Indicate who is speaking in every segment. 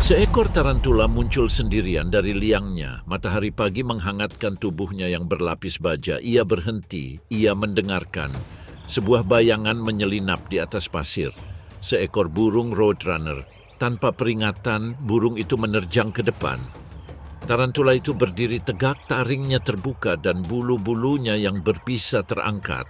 Speaker 1: Seekor tarantula muncul sendirian dari liangnya. Matahari pagi menghangatkan tubuhnya yang berlapis baja. Ia berhenti, ia mendengarkan. Sebuah bayangan menyelinap di atas pasir. Seekor burung roadrunner. Tanpa peringatan, burung itu menerjang ke depan. Tarantula itu berdiri tegak, taringnya terbuka dan bulu-bulunya yang berbisa terangkat.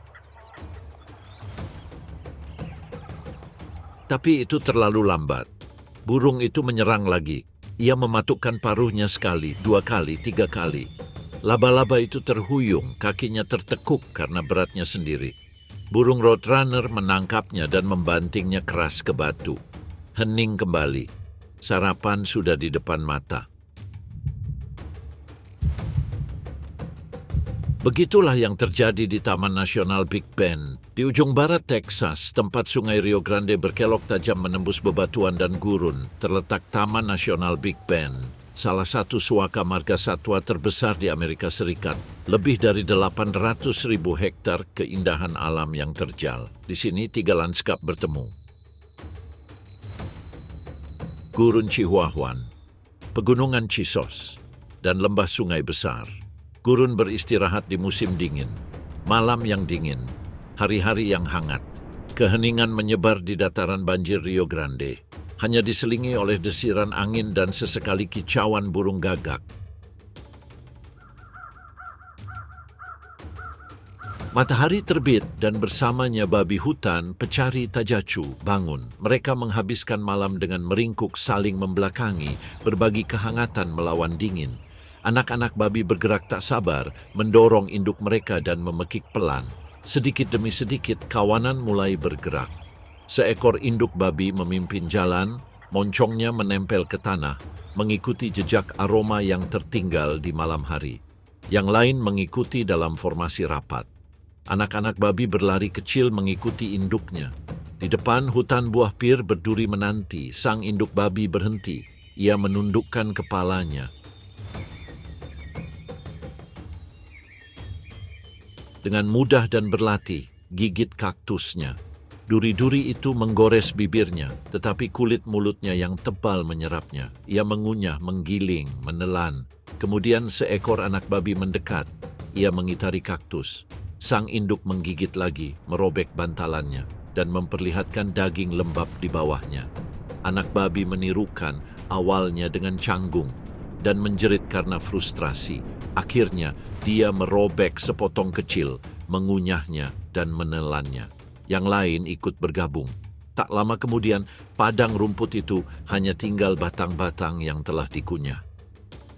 Speaker 1: Tapi itu terlalu lambat. Burung itu menyerang lagi. Ia mematukkan paruhnya sekali, 2 kali, 3 kali. Laba-laba itu terhuyung, kakinya tertekuk karena beratnya sendiri. Burung roadrunner menangkapnya dan membantingnya keras ke batu. Hening kembali. Sarapan sudah di depan mata. Begitulah yang terjadi di Taman Nasional Big Bend. Di ujung barat Texas, tempat sungai Rio Grande berkelok tajam menembus bebatuan dan gurun, terletak Taman Nasional Big Bend, salah satu suaka marga satwa terbesar di Amerika Serikat. Lebih dari 800.000 hektar keindahan alam yang terjal. Di sini 3 lanskap bertemu. Gurun Chihuahuan, Pegunungan Chisos, dan lembah sungai besar. Gurun beristirahat di musim dingin, malam yang dingin, hari-hari yang hangat. Keheningan menyebar di dataran banjir Rio Grande, hanya diselingi oleh desiran angin dan sesekali kicauan burung gagak. Matahari terbit dan bersamanya babi hutan pecari tajacu bangun. Mereka menghabiskan malam dengan meringkuk saling membelakangi, berbagi kehangatan melawan dingin. Anak-anak babi bergerak tak sabar, mendorong induk mereka dan memekik pelan. Sedikit demi sedikit, kawanan mulai bergerak. Seekor induk babi memimpin jalan, moncongnya menempel ke tanah, mengikuti jejak aroma yang tertinggal di malam hari. Yang lain mengikuti dalam formasi rapat. Anak-anak babi berlari kecil mengikuti induknya. Di depan hutan buah pir berduri menanti, sang induk babi berhenti. Ia menundukkan kepalanya. Dengan mudah dan berlatih, gigit kaktusnya. Duri-duri itu menggores bibirnya, tetapi kulit mulutnya yang tebal menyerapnya. Ia mengunyah, menggiling, menelan. Kemudian seekor anak babi mendekat. Ia mengitari kaktus. Sang induk menggigit lagi, merobek bantalannya, dan memperlihatkan daging lembab di bawahnya. Anak babi menirukan, awalnya dengan canggung, dan menjerit karena frustrasi. Akhirnya, dia merobek sepotong kecil, mengunyahnya dan menelannya. Yang lain ikut bergabung. Tak lama kemudian, padang rumput itu hanya tinggal batang-batang yang telah dikunyah.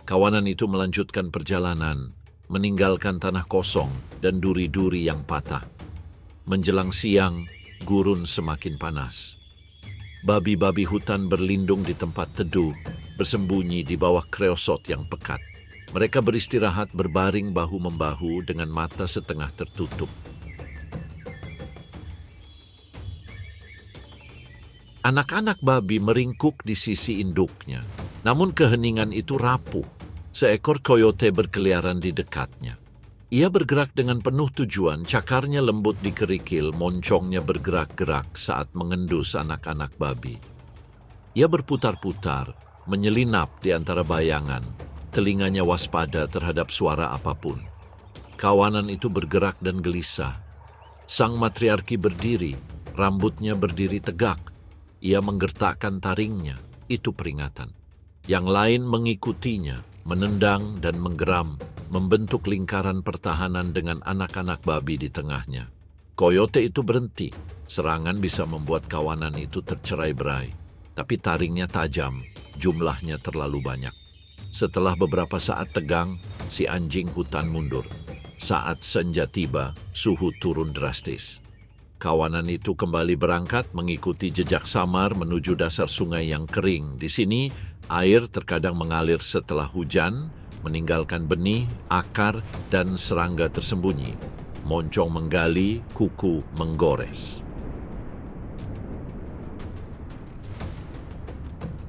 Speaker 1: Kawanan itu melanjutkan perjalanan, meninggalkan tanah kosong dan duri-duri yang patah. Menjelang siang, gurun semakin panas. Babi-babi hutan berlindung di tempat teduh, bersembunyi di bawah kreosot yang pekat. Mereka beristirahat berbaring bahu-membahu dengan mata setengah tertutup. Anak-anak babi meringkuk di sisi induknya. Namun keheningan itu rapuh. Seekor coyote berkeliaran di dekatnya. Ia bergerak dengan penuh tujuan, cakarnya lembut di kerikil, moncongnya bergerak-gerak saat mengendus anak-anak babi. Ia berputar-putar, menyelinap di antara bayangan. Telinganya waspada terhadap suara apapun. Kawanan itu bergerak dan gelisah. Sang matriarki berdiri, rambutnya berdiri tegak. Ia menggertakkan taringnya, itu peringatan. Yang lain mengikutinya, menendang dan menggeram, membentuk lingkaran pertahanan dengan anak-anak babi di tengahnya. Coyote itu berhenti. Serangan bisa membuat kawanan itu tercerai-berai. Tapi taringnya tajam, jumlahnya terlalu banyak. Setelah beberapa saat tegang, si anjing hutan mundur. Saat senja tiba, suhu turun drastis. Kawanan itu kembali berangkat mengikuti jejak samar menuju dasar sungai yang kering. Di sini, air terkadang mengalir setelah hujan, meninggalkan benih, akar, dan serangga tersembunyi. Moncong menggali, kuku menggores.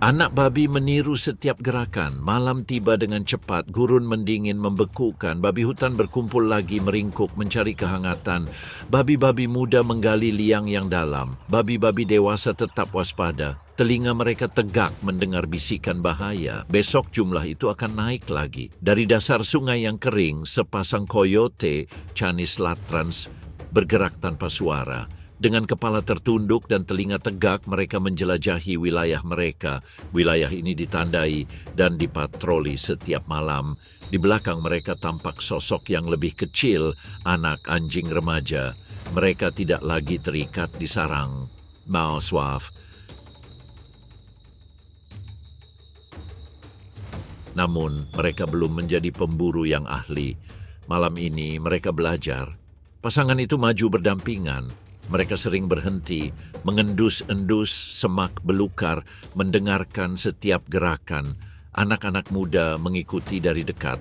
Speaker 1: Anak babi meniru setiap gerakan. Malam tiba dengan cepat, gurun mendingin membekukan. Babi hutan berkumpul lagi meringkuk mencari kehangatan. Babi-babi muda menggali liang yang dalam. Babi-babi dewasa tetap waspada. Telinga mereka tegak mendengar bisikan bahaya. Besok jumlah itu akan naik lagi. Dari dasar sungai yang kering, sepasang koyote, Canis latrans, bergerak tanpa suara. Dengan kepala tertunduk dan telinga tegak, mereka menjelajahi wilayah mereka. Wilayah ini ditandai dan dipatroli setiap malam. Di belakang mereka tampak sosok yang lebih kecil, anak anjing remaja. Mereka tidak lagi terikat di sarang. Mauswaf. Namun, mereka belum menjadi pemburu yang ahli. Malam ini mereka belajar. Pasangan itu maju berdampingan. Mereka sering berhenti, mengendus-endus semak belukar, mendengarkan setiap gerakan. Anak-anak muda mengikuti dari dekat.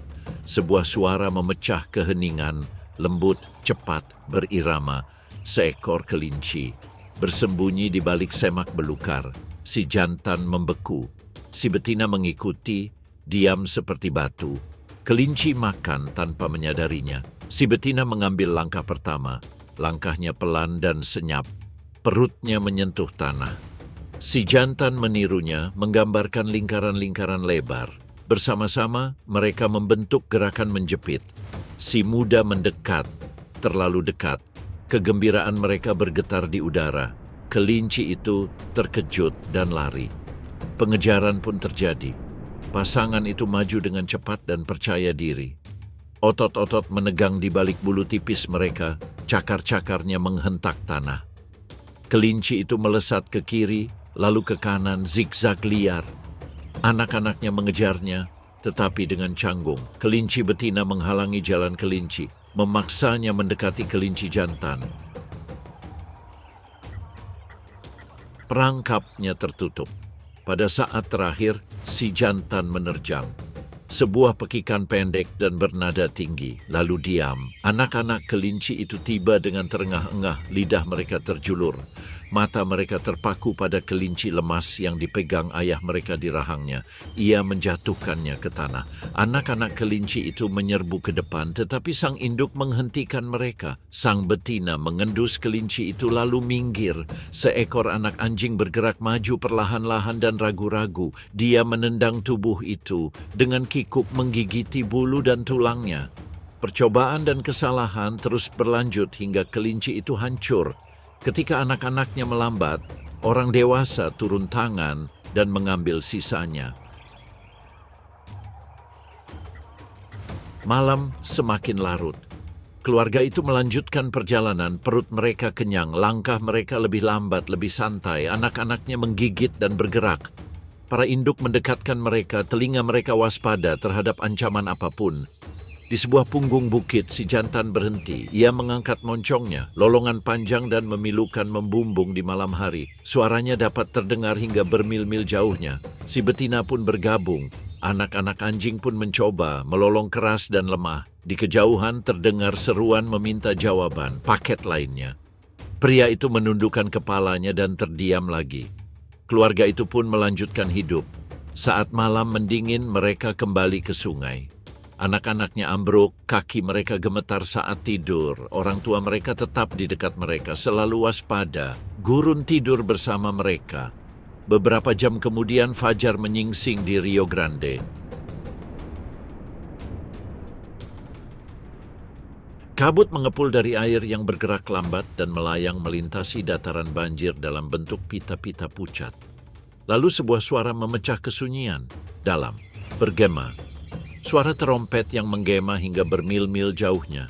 Speaker 1: Sebuah suara memecah keheningan, lembut, cepat, berirama. Seekor kelinci bersembunyi di balik semak belukar. Si jantan membeku. Si betina mengikuti, diam seperti batu. Kelinci makan tanpa menyadarinya. Si betina mengambil langkah pertama. Langkahnya pelan dan senyap. Perutnya menyentuh tanah. Si jantan menirunya, menggambarkan lingkaran-lingkaran lebar. Bersama-sama, mereka membentuk gerakan menjepit. Si muda mendekat, terlalu dekat. Kegembiraan mereka bergetar di udara. Kelinci itu terkejut dan lari. Pengejaran pun terjadi. Pasangan itu maju dengan cepat dan percaya diri. Otot-otot menegang di balik bulu tipis mereka, cakar-cakarnya menghentak tanah. Kelinci itu melesat ke kiri, lalu ke kanan, zigzag liar. Anak-anaknya mengejarnya, tetapi dengan canggung. Kelinci betina menghalangi jalan kelinci, memaksanya mendekati kelinci jantan. Perangkapnya tertutup. Pada saat terakhir, si jantan menerjang. Sebuah pekikan pendek dan bernada tinggi, lalu diam. Anak-anak kelinci itu tiba dengan terengah-engah, lidah mereka terjulur. Mata mereka terpaku pada kelinci lemas yang dipegang ayah mereka di rahangnya. Ia menjatuhkannya ke tanah. Anak-anak kelinci itu menyerbu ke depan, tetapi sang induk menghentikan mereka. Sang betina mengendus kelinci itu lalu minggir. Seekor anak anjing bergerak maju perlahan-lahan dan ragu-ragu. Dia menendang tubuh itu dengan kikuk menggigiti bulu dan tulangnya. Percobaan dan kesalahan terus berlanjut hingga kelinci itu hancur. Ketika anak-anaknya melambat, orang dewasa turun tangan dan mengambil sisanya. Malam semakin larut. Keluarga itu melanjutkan perjalanan, perut mereka kenyang, langkah mereka lebih lambat, lebih santai, anak-anaknya menggigit dan bergerak. Para induk mendekatkan mereka, telinga mereka waspada terhadap ancaman apapun. Di sebuah punggung bukit, si jantan berhenti. Ia mengangkat moncongnya, lolongan panjang dan memilukan membumbung di malam hari. Suaranya dapat terdengar hingga bermil-mil jauhnya. Si betina pun bergabung. Anak-anak anjing pun mencoba, melolong keras dan lemah. Di kejauhan terdengar seruan meminta jawaban, paket lainnya. Pria itu menundukkan kepalanya dan terdiam lagi. Keluarga itu pun melanjutkan hidup. Saat malam mendingin, mereka kembali ke sungai. Anak-anaknya ambruk, kaki mereka gemetar saat tidur. Orang tua mereka tetap di dekat mereka, selalu waspada. Gurun tidur bersama mereka. Beberapa jam kemudian fajar menyingsing di Rio Grande. Kabut mengepul dari air yang bergerak lambat dan melayang melintasi dataran banjir dalam bentuk pita-pita pucat. Lalu sebuah suara memecah kesunyian. Dalam, bergema. Suara terompet yang menggema hingga bermil-mil jauhnya.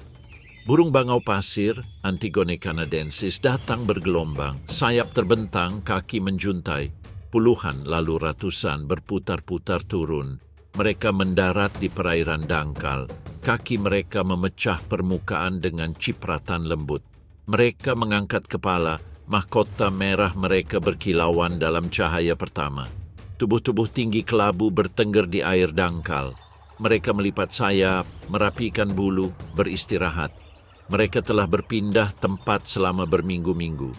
Speaker 1: Burung bangau pasir, Antigone canadensis, datang bergelombang. Sayap terbentang, kaki menjuntai. Puluhan lalu ratusan berputar-putar turun. Mereka mendarat di perairan dangkal. Kaki mereka memecah permukaan dengan cipratan lembut. Mereka mengangkat kepala, mahkota merah mereka berkilauan dalam cahaya pertama. Tubuh-tubuh tinggi kelabu bertengger di air dangkal. Mereka melipat sayap, merapikan bulu, beristirahat. Mereka telah berpindah tempat selama berminggu-minggu.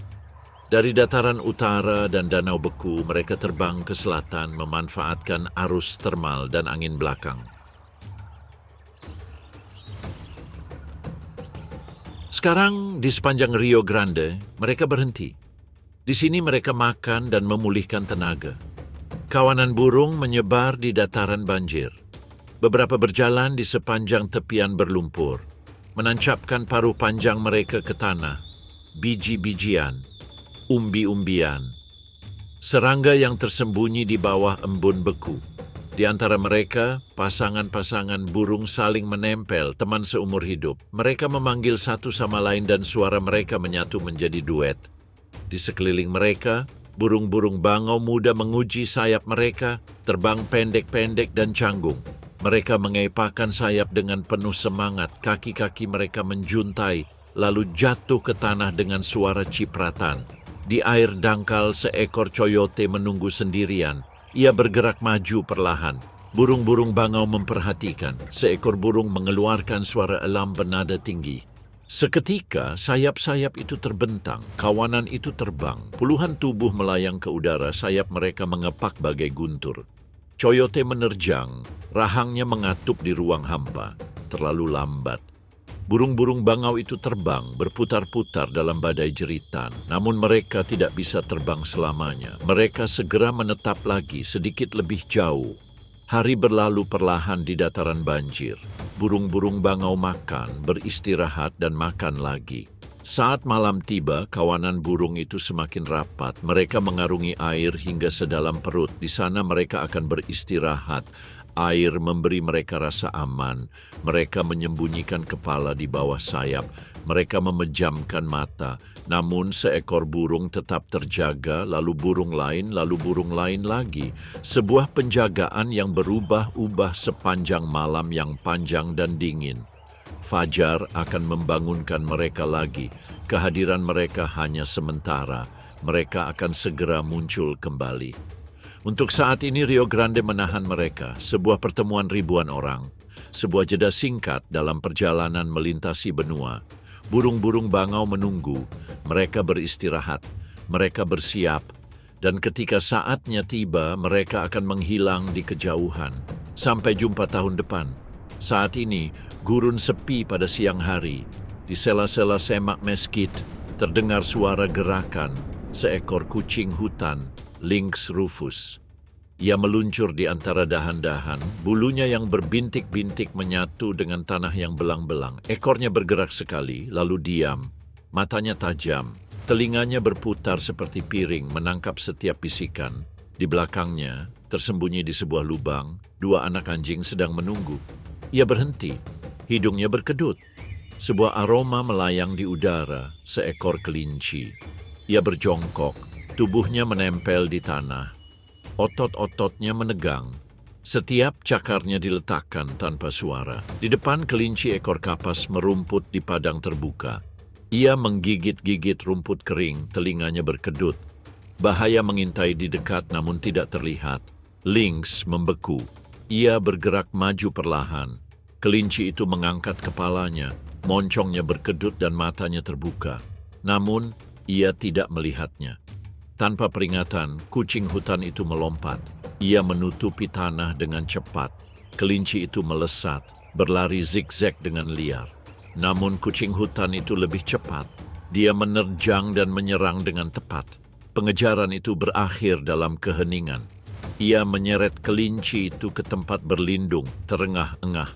Speaker 1: Dari dataran utara dan danau beku, mereka terbang ke selatan memanfaatkan arus termal dan angin belakang. Sekarang di sepanjang Rio Grande, mereka berhenti. Di sini mereka makan dan memulihkan tenaga. Kawanan burung menyebar di dataran banjir. Beberapa berjalan di sepanjang tepian berlumpur, menancapkan paruh panjang mereka ke tanah, biji-bijian, umbi-umbian. Serangga yang tersembunyi di bawah embun beku. Di antara mereka, pasangan-pasangan burung saling menempel, teman seumur hidup. Mereka memanggil satu sama lain dan suara mereka menyatu menjadi duet. Di sekeliling mereka, burung-burung bangau muda menguji sayap mereka, terbang pendek-pendek dan canggung. Mereka mengepakan sayap dengan penuh semangat, kaki-kaki mereka menjuntai, lalu jatuh ke tanah dengan suara cipratan. Di air dangkal seekor coyote menunggu sendirian. Ia bergerak maju perlahan. Burung-burung bangau memperhatikan. Seekor burung mengeluarkan suara elam bernada tinggi. Seketika sayap-sayap itu terbentang, kawanan itu terbang. Puluhan tubuh melayang ke udara, sayap mereka mengepak bagai guntur. Coyote menerjang, rahangnya mengatup di ruang hampa. Terlalu lambat. Burung-burung bangau itu terbang, berputar-putar dalam badai jeritan. Namun mereka tidak bisa terbang selamanya. Mereka segera menetap lagi sedikit lebih jauh. Hari berlalu perlahan di dataran banjir. Burung-burung bangau makan, beristirahat, dan makan lagi. Saat malam tiba, kawanan burung itu semakin rapat. Mereka mengarungi air hingga sedalam perut. Di sana mereka akan beristirahat. Air memberi mereka rasa aman. Mereka menyembunyikan kepala di bawah sayap. Mereka memejamkan mata. Namun seekor burung tetap terjaga, lalu burung lain lagi. Sebuah penjagaan yang berubah-ubah sepanjang malam yang panjang dan dingin. Fajar akan membangunkan mereka lagi. Kehadiran mereka hanya sementara. Mereka akan segera muncul kembali. Untuk saat ini Rio Grande menahan mereka, sebuah pertemuan ribuan orang, sebuah jeda singkat dalam perjalanan melintasi benua. Burung-burung bangau menunggu, mereka beristirahat, mereka bersiap, dan ketika saatnya tiba, mereka akan menghilang di kejauhan. Sampai jumpa tahun depan. Saat ini, gurun sepi pada siang hari. Di sela-sela semak meskit, terdengar suara gerakan seekor kucing hutan, Lynx rufus. Ia meluncur di antara dahan-dahan, bulunya yang berbintik-bintik menyatu dengan tanah yang belang-belang. Ekornya bergerak sekali, lalu diam. Matanya tajam, telinganya berputar seperti piring menangkap setiap bisikan. Di belakangnya, tersembunyi di sebuah lubang, dua anak anjing sedang menunggu. Ia berhenti, hidungnya berkedut. Sebuah aroma melayang di udara, seekor kelinci. Ia berjongkok. Tubuhnya menempel di tanah. Otot-ototnya menegang. Setiap cakarnya diletakkan tanpa suara. Di depan kelinci ekor kapas merumput di padang terbuka. Ia menggigit-gigit rumput kering, telinganya berkedut. Bahaya mengintai di dekat namun tidak terlihat. Lynx membeku. Ia bergerak maju perlahan. Kelinci itu mengangkat kepalanya. Moncongnya berkedut dan matanya terbuka. Namun, ia tidak melihatnya. Tanpa peringatan, kucing hutan itu melompat. Ia menutupi tanah dengan cepat. Kelinci itu melesat, berlari zigzag dengan liar. Namun kucing hutan itu lebih cepat. Dia menerjang dan menyerang dengan tepat. Pengejaran itu berakhir dalam keheningan. Ia menyeret kelinci itu ke tempat berlindung, terengah-engah.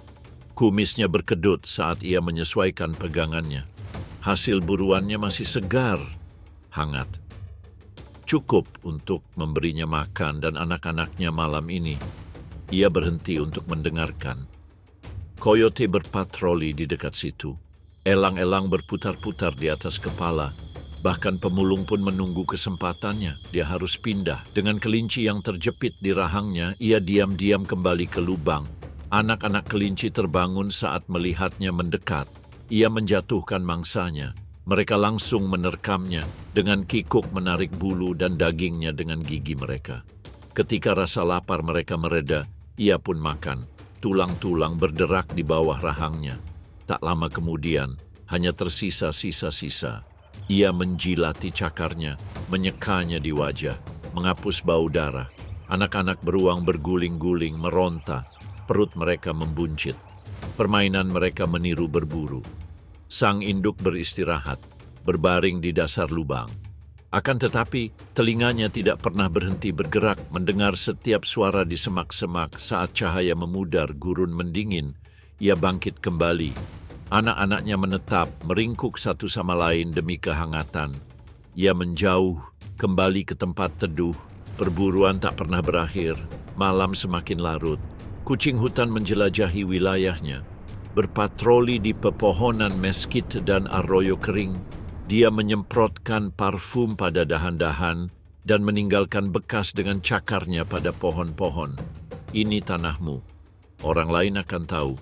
Speaker 1: Kumisnya berkedut saat ia menyesuaikan pegangannya. Hasil buruannya masih segar, hangat. Cukup untuk memberinya makan dan anak-anaknya malam ini. Ia berhenti untuk mendengarkan. Coyote berpatroli di dekat situ. Elang-elang berputar-putar di atas kepala. Bahkan pemulung pun menunggu kesempatannya. Dia harus pindah. Dengan kelinci yang terjepit di rahangnya, ia diam-diam kembali ke lubang. Anak-anak kelinci terbangun saat melihatnya mendekat. Ia menjatuhkan mangsanya. Mereka langsung menerkamnya, dengan kikuk menarik bulu dan dagingnya dengan gigi mereka. Ketika rasa lapar mereka mereda, ia pun makan. Tulang-tulang berderak di bawah rahangnya. Tak lama kemudian, hanya tersisa sisa-sisa. Ia menjilati cakarnya, menyekanya di wajah, menghapus bau darah. Anak-anak beruang berguling-guling, meronta. Perut mereka membuncit. Permainan mereka meniru berburu. Sang induk beristirahat, berbaring di dasar lubang. Akan tetapi, telinganya tidak pernah berhenti bergerak mendengar setiap suara di semak-semak. Saat cahaya memudar, gurun mendingin, ia bangkit kembali. Anak-anaknya menetap, meringkuk satu sama lain demi kehangatan. Ia menjauh, kembali ke tempat teduh. Perburuan tak pernah berakhir, malam semakin larut. Kucing hutan menjelajahi wilayahnya, berpatroli di pepohonan meskit dan arroyo kering. Dia menyemprotkan parfum pada dahan-dahan dan meninggalkan bekas dengan cakarnya pada pohon-pohon. Ini tanahmu. Orang lain akan tahu.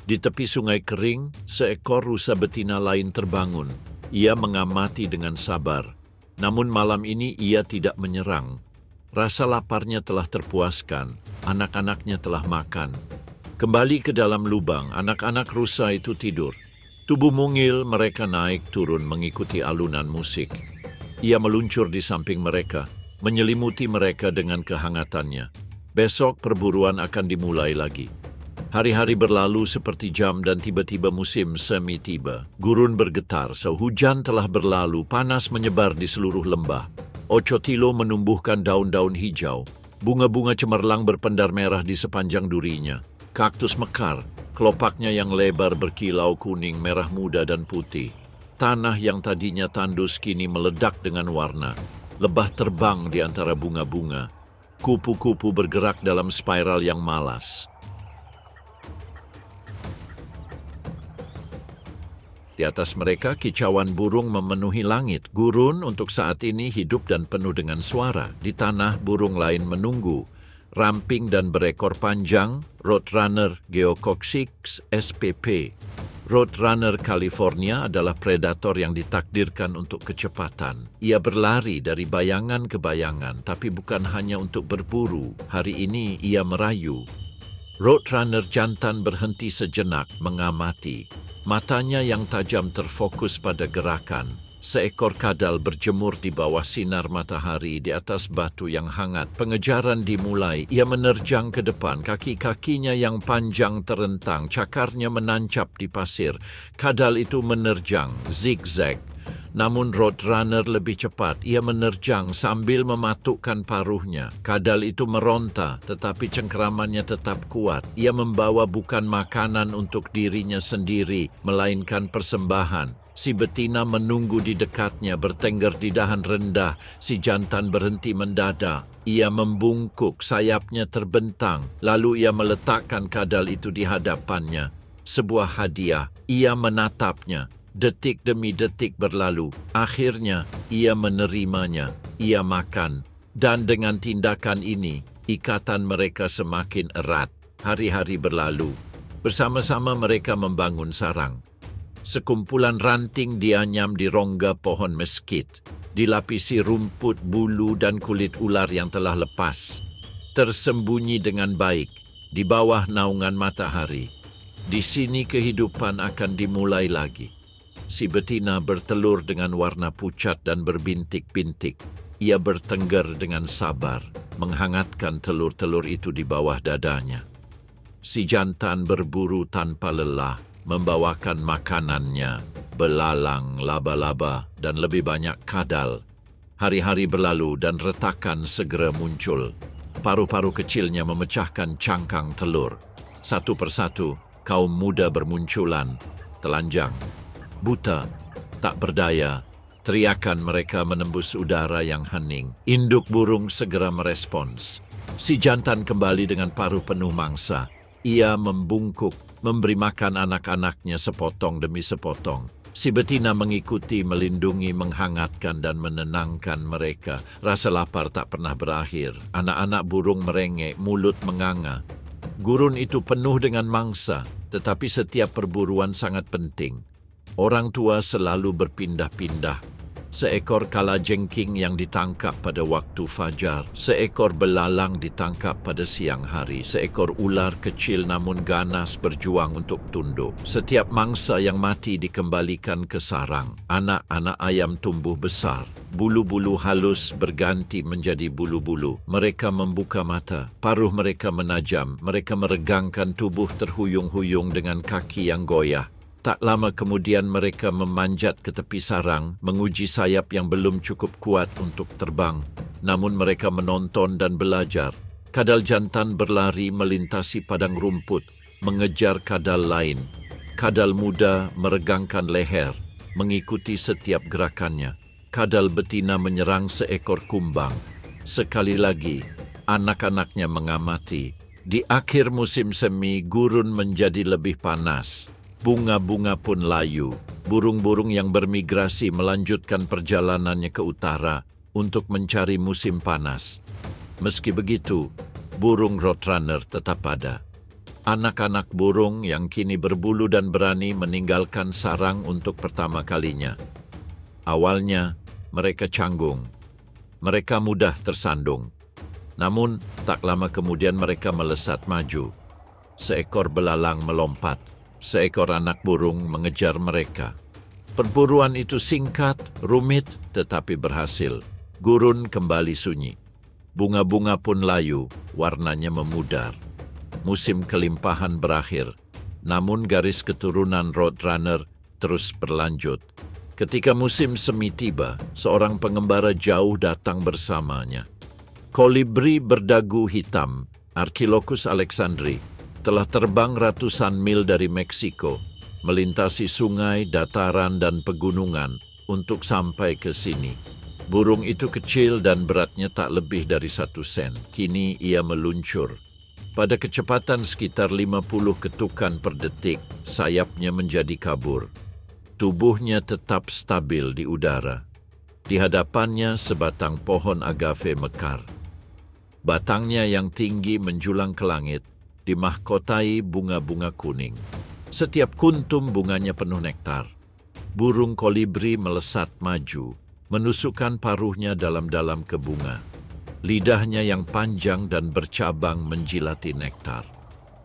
Speaker 1: Di tepi sungai kering, seekor rusa betina lain terbangun. Ia mengamati dengan sabar. Namun malam ini ia tidak menyerang. Rasa laparnya telah terpuaskan. Anak-anaknya telah makan. Kembali ke dalam lubang, anak-anak rusa itu tidur. Tubuh mungil, mereka naik turun mengikuti alunan musik. Ia meluncur di samping mereka, menyelimuti mereka dengan kehangatannya. Besok perburuan akan dimulai lagi. Hari-hari berlalu seperti jam dan tiba-tiba musim semi tiba. Gurun bergetar, sehujan telah berlalu, panas menyebar di seluruh lembah. Ochotilo menumbuhkan daun-daun hijau. Bunga-bunga cemerlang berpendar merah di sepanjang durinya. Kaktus mekar, kelopaknya yang lebar berkilau kuning, merah muda, dan putih. Tanah yang tadinya tandus kini meledak dengan warna. Lebah terbang di antara bunga-bunga. Kupu-kupu bergerak dalam spiral yang malas. Di atas mereka, kicauan burung memenuhi langit. Gurun untuk saat ini hidup dan penuh dengan suara. Di tanah, burung lain menunggu. Ramping dan berekor panjang, Roadrunner geococcix spp. Roadrunner California adalah predator yang ditakdirkan untuk kecepatan. Ia berlari dari bayangan ke bayangan, tapi bukan hanya untuk berburu. Hari ini ia merayu. Roadrunner jantan berhenti sejenak mengamati. Matanya yang tajam terfokus pada gerakan. Seekor kadal berjemur di bawah sinar matahari di atas batu yang hangat. Pengejaran dimulai. Ia menerjang ke depan. Kaki-kakinya yang panjang terentang. Cakarnya menancap di pasir. Kadal itu menerjang, zigzag. Namun Roadrunner lebih cepat. Ia menerjang sambil mematukkan paruhnya. Kadal itu meronta, tetapi cengkeramannya tetap kuat. Ia membawa bukan makanan untuk dirinya sendiri, melainkan persembahan. Si betina menunggu di dekatnya, bertengger di dahan rendah. Si jantan berhenti mendadak. Ia membungkuk, sayapnya terbentang. Lalu ia meletakkan kadal itu di hadapannya. Sebuah hadiah. Ia menatapnya. Detik demi detik berlalu. Akhirnya, ia menerimanya. Ia makan. Dan dengan tindakan ini, ikatan mereka semakin erat. Hari-hari berlalu. Bersama-sama mereka membangun sarang. Sekumpulan ranting dianyam di rongga pohon meskit, dilapisi rumput, bulu, dan kulit ular yang telah lepas. Tersembunyi dengan baik di bawah naungan matahari. Di sini kehidupan akan dimulai lagi. Si betina bertelur dengan warna pucat dan berbintik-bintik. Ia bertengger dengan sabar, menghangatkan telur-telur itu di bawah dadanya. Si jantan berburu tanpa lelah, membawakan makanannya, belalang, laba-laba, dan lebih banyak kadal. Hari-hari berlalu dan retakan segera muncul. Paru-paru kecilnya memecahkan cangkang telur. Satu persatu, kaum muda bermunculan, telanjang, buta, tak berdaya. Teriakan mereka menembus udara yang hening. Induk burung segera merespons. Si jantan kembali dengan paruh penuh mangsa. Ia membungkuk, memberi makan anak-anaknya sepotong demi sepotong. Si betina mengikuti, melindungi, menghangatkan, dan menenangkan mereka. Rasa lapar tak pernah berakhir. Anak-anak burung merengek, mulut menganga. Gurun itu penuh dengan mangsa, tetapi setiap perburuan sangat penting. Orang tua selalu berpindah-pindah. Seekor kalajengking yang ditangkap pada waktu fajar, seekor belalang ditangkap pada siang hari, seekor ular kecil namun ganas berjuang untuk tunduk. Setiap mangsa yang mati dikembalikan ke sarang. Anak-anak ayam tumbuh besar. Bulu-bulu halus berganti menjadi bulu-bulu. Mereka membuka mata, paruh mereka menajam, mereka meregangkan tubuh terhuyung-huyung dengan kaki yang goyah. Tak lama kemudian mereka memanjat ke tepi sarang, menguji sayap yang belum cukup kuat untuk terbang. Namun mereka menonton dan belajar. Kadal jantan berlari melintasi padang rumput, mengejar kadal lain. Kadal muda meregangkan leher, mengikuti setiap gerakannya. Kadal betina menyerang seekor kumbang. Sekali lagi, anak-anaknya mengamati. Di akhir musim semi, gurun menjadi lebih panas. Bunga-bunga pun layu. Burung-burung yang bermigrasi melanjutkan perjalanannya ke utara untuk mencari musim panas. Meski begitu, burung roadrunner tetap ada. Anak-anak burung yang kini berbulu dan berani meninggalkan sarang untuk pertama kalinya. Awalnya, mereka canggung. Mereka mudah tersandung. Namun, tak lama kemudian mereka melesat maju. Seekor belalang melompat. Seekor anak burung mengejar mereka. Perburuan itu singkat, rumit, tetapi berhasil. Gurun kembali sunyi. Bunga-bunga pun layu, warnanya memudar. Musim kelimpahan berakhir, namun garis keturunan roadrunner terus berlanjut. Ketika musim semi tiba, seorang pengembara jauh datang bersamanya. Kolibri berdagu hitam, Archilochus alexandri, telah terbang ratusan mil dari Meksiko, melintasi sungai, dataran, dan pegunungan untuk sampai ke sini. Burung itu kecil dan beratnya tak lebih dari 1 sen. Kini ia meluncur. Pada kecepatan sekitar 50 ketukan per detik, sayapnya menjadi kabur. Tubuhnya tetap stabil di udara. Di hadapannya sebatang pohon agave mekar. Batangnya yang tinggi menjulang ke langit, dimahkotai bunga-bunga kuning. Setiap kuntum bunganya penuh nektar. Burung kolibri melesat maju, menusukkan paruhnya dalam-dalam ke bunga. Lidahnya yang panjang dan bercabang menjilati nektar.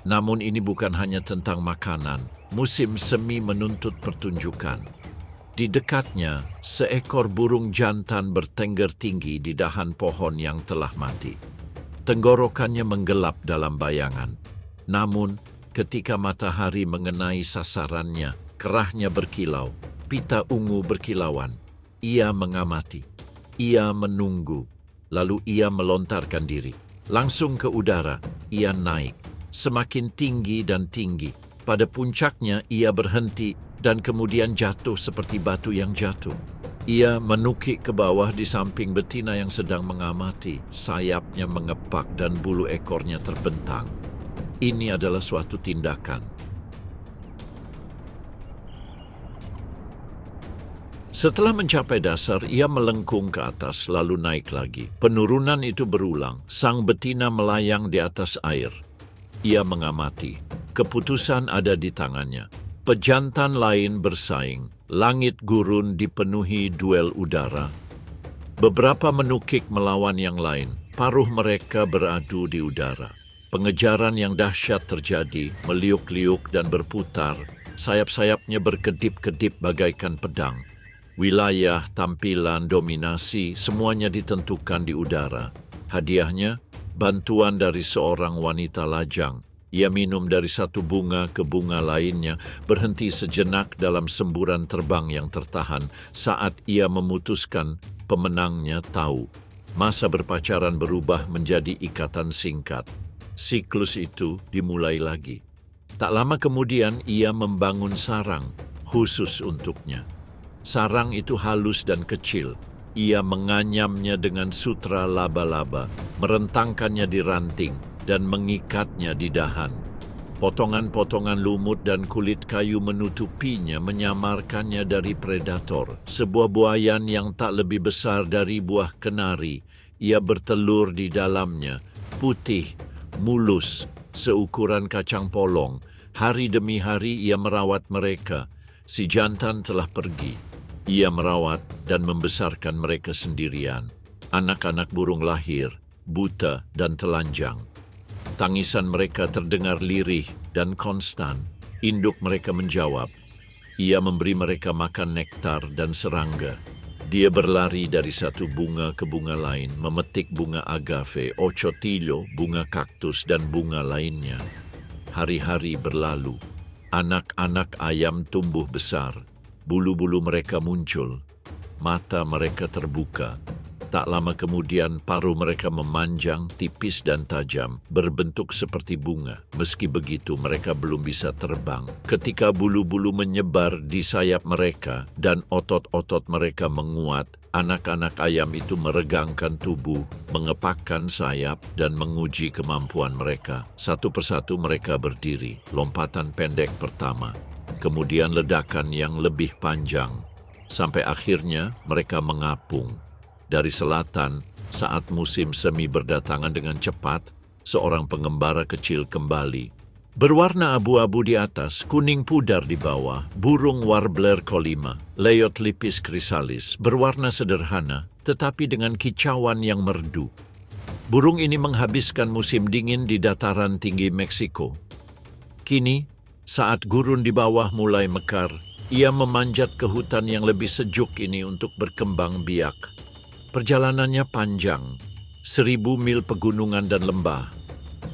Speaker 1: Namun ini bukan hanya tentang makanan. Musim semi menuntut pertunjukan. Di dekatnya, seekor burung jantan bertengger tinggi di dahan pohon yang telah mati. Tenggorokannya menggelap dalam bayangan. Namun, ketika matahari mengenai sasarannya, kerahnya berkilau, pita ungu berkilauan. Ia mengamati. Ia menunggu. Lalu ia melontarkan diri. Langsung ke udara, ia naik. Semakin tinggi dan tinggi. Pada puncaknya ia berhenti dan kemudian jatuh seperti batu yang jatuh. Ia menukik ke bawah di samping betina yang sedang mengamati. Sayapnya mengepak dan bulu ekornya terbentang. Ini adalah suatu tindakan. Setelah mencapai dasar, ia melengkung ke atas lalu naik lagi. Penurunan itu berulang. Sang betina melayang di atas air. Ia mengamati. Keputusan ada di tangannya. Pejantan lain bersaing. Langit gurun dipenuhi duel udara. Beberapa menukik melawan yang lain. Paruh mereka beradu di udara. Pengejaran yang dahsyat terjadi, meliuk-liuk dan berputar. Sayap-sayapnya berkedip-kedip bagaikan pedang. Wilayah, tampilan, dominasi, semuanya ditentukan di udara. Hadiahnya, bantuan dari seorang wanita lajang. Ia minum dari satu bunga ke bunga lainnya, berhenti sejenak dalam semburan terbang yang tertahan saat ia memutuskan pemenangnya tahu. Masa berpacaran berubah menjadi ikatan singkat. Siklus itu dimulai lagi. Tak lama kemudian ia membangun sarang khusus untuknya. Sarang itu halus dan kecil. Ia menganyamnya dengan sutra laba-laba, merentangkannya di ranting, dan mengikatnya di dahan. Potongan-potongan lumut dan kulit kayu menutupinya, menyamarkannya dari predator. Sebuah buayan yang tak lebih besar dari buah kenari. Ia bertelur di dalamnya, putih, mulus, seukuran kacang polong. Hari demi hari ia merawat mereka. Si jantan telah pergi. Ia merawat dan membesarkan mereka sendirian. Anak-anak burung lahir, buta dan telanjang. Tangisan mereka terdengar lirih dan konstan. Induk mereka menjawab. Ia memberi mereka makan nektar dan serangga. Dia berlari dari satu bunga ke bunga lain, memetik bunga agave, ocotillo, bunga kaktus, dan bunga lainnya. Hari-hari berlalu. Anak-anak ayam tumbuh besar, bulu-bulu mereka muncul, mata mereka terbuka. Tak lama kemudian paruh mereka memanjang, tipis dan tajam, berbentuk seperti bunga. Meski begitu mereka belum bisa terbang. Ketika bulu-bulu menyebar di sayap mereka dan otot-otot mereka menguat, anak-anak ayam itu meregangkan tubuh, mengepakkan sayap dan menguji kemampuan mereka. Satu persatu mereka berdiri, lompatan pendek pertama, kemudian ledakan yang lebih panjang, sampai akhirnya mereka mengapung. Dari selatan, saat musim semi berdatangan dengan cepat, seorang pengembara kecil kembali. Berwarna abu-abu di atas, kuning pudar di bawah, burung warbler kolima, Leiothlipis chrysalis, berwarna sederhana, tetapi dengan kicauan yang merdu. Burung ini menghabiskan musim dingin di dataran tinggi Meksiko. Kini, saat gurun di bawah mulai mekar, ia memanjat ke hutan yang lebih sejuk ini untuk berkembang biak. Perjalanannya panjang, 1000 mil pegunungan dan lembah.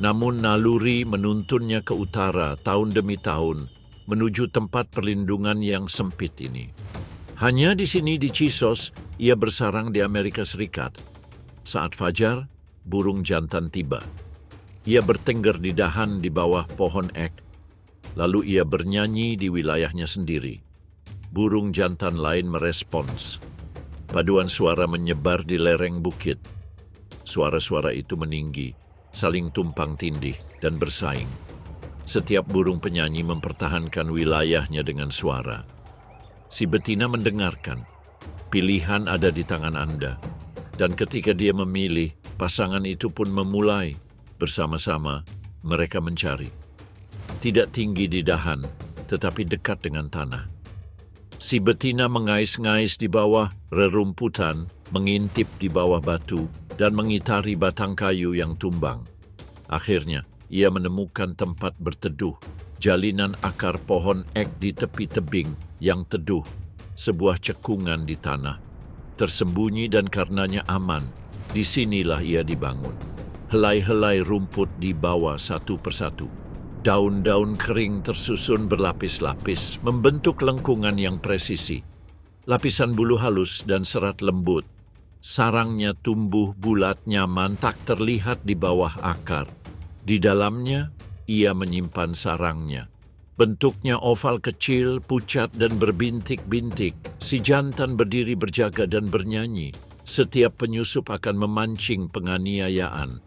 Speaker 1: Namun naluri menuntunnya ke utara tahun demi tahun menuju tempat perlindungan yang sempit ini. Hanya di sini di Chisos, ia bersarang di Amerika Serikat. Saat fajar, burung jantan tiba. Ia bertengger di dahan di bawah pohon ek. Lalu ia bernyanyi di wilayahnya sendiri. Burung jantan lain merespons. Paduan suara menyebar di lereng bukit. Suara-suara itu meninggi, saling tumpang tindih dan bersaing. Setiap burung penyanyi mempertahankan wilayahnya dengan suara. Si betina mendengarkan. Pilihan ada di tangan Anda. Dan ketika dia memilih, pasangan itu pun memulai. Bersama-sama, mereka mencari. Tidak tinggi di dahan, tetapi dekat dengan tanah. Si betina mengais-ngais di bawah rerumputan, mengintip di bawah batu, dan mengitari batang kayu yang tumbang. Akhirnya, ia menemukan tempat berteduh, jalinan akar pohon ek di tepi tebing yang teduh, sebuah cekungan di tanah. Tersembunyi dan karenanya aman, disinilah ia dibangun. Helai-helai rumput dibawa satu persatu. Daun-daun kering tersusun berlapis-lapis, membentuk lengkungan yang presisi. Lapisan bulu halus dan serat lembut. Sarangnya tumbuh bulat nyaman, tak terlihat di bawah akar. Di dalamnya, ia menyimpan sarangnya. Bentuknya oval kecil, pucat dan berbintik-bintik. Si jantan berdiri berjaga dan bernyanyi. Setiap penyusup akan memancing penganiayaan.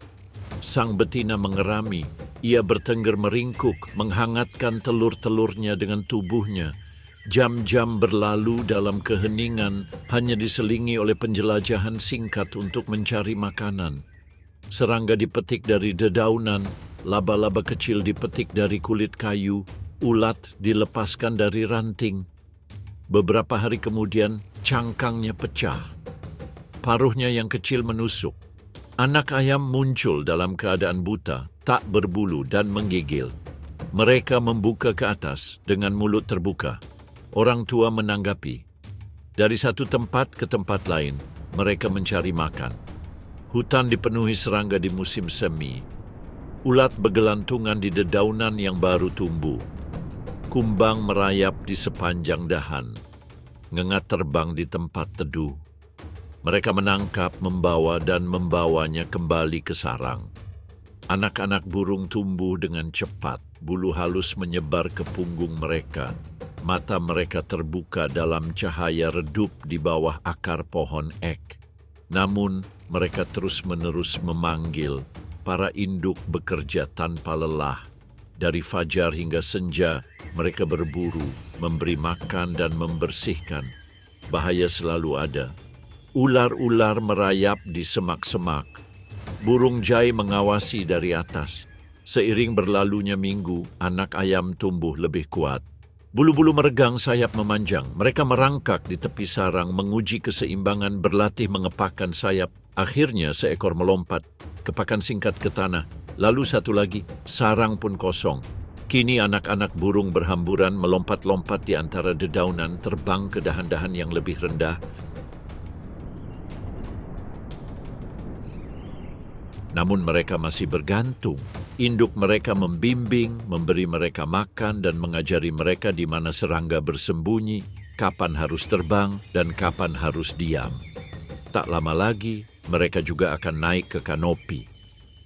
Speaker 1: Sang betina mengerami. Ia bertengger meringkuk, menghangatkan telur-telurnya dengan tubuhnya. Jam-jam berlalu dalam keheningan, hanya diselingi oleh penjelajahan singkat untuk mencari makanan. Serangga dipetik dari dedaunan, laba-laba kecil dipetik dari kulit kayu, ulat dilepaskan dari ranting. Beberapa hari kemudian, cangkangnya pecah. Paruhnya yang kecil menusuk. Anak ayam muncul dalam keadaan buta, tak berbulu dan menggigil. Mereka membuka ke atas dengan mulut terbuka. Orang tua menanggapi. Dari satu tempat ke tempat lain, mereka mencari makan. Hutan dipenuhi serangga di musim semi. Ulat bergelantungan di dedaunan yang baru tumbuh. Kumbang merayap di sepanjang dahan. Ngengat terbang di tempat teduh. Mereka menangkap, membawa, dan membawanya kembali ke sarang. Anak-anak burung tumbuh dengan cepat, bulu halus menyebar ke punggung mereka. Mata mereka terbuka dalam cahaya redup di bawah akar pohon ek. Namun, mereka terus-menerus memanggil. Para induk bekerja tanpa lelah. Dari fajar hingga senja, mereka berburu, memberi makan dan membersihkan. Bahaya selalu ada. Ular-ular merayap di semak-semak. Burung jai mengawasi dari atas. Seiring berlalunya minggu, anak ayam tumbuh lebih kuat. Bulu-bulu meregang, sayap memanjang. Mereka merangkak di tepi sarang, menguji keseimbangan, berlatih mengepakkan sayap. Akhirnya seekor melompat, kepakan singkat ke tanah. Lalu satu lagi, sarang pun kosong. Kini anak-anak burung berhamburan melompat-lompat di antara dedaunan, terbang ke dahan-dahan yang lebih rendah. Namun mereka masih bergantung. Induk mereka membimbing, memberi mereka makan, dan mengajari mereka di mana serangga bersembunyi, kapan harus terbang, dan kapan harus diam. Tak lama lagi, mereka juga akan naik ke kanopi.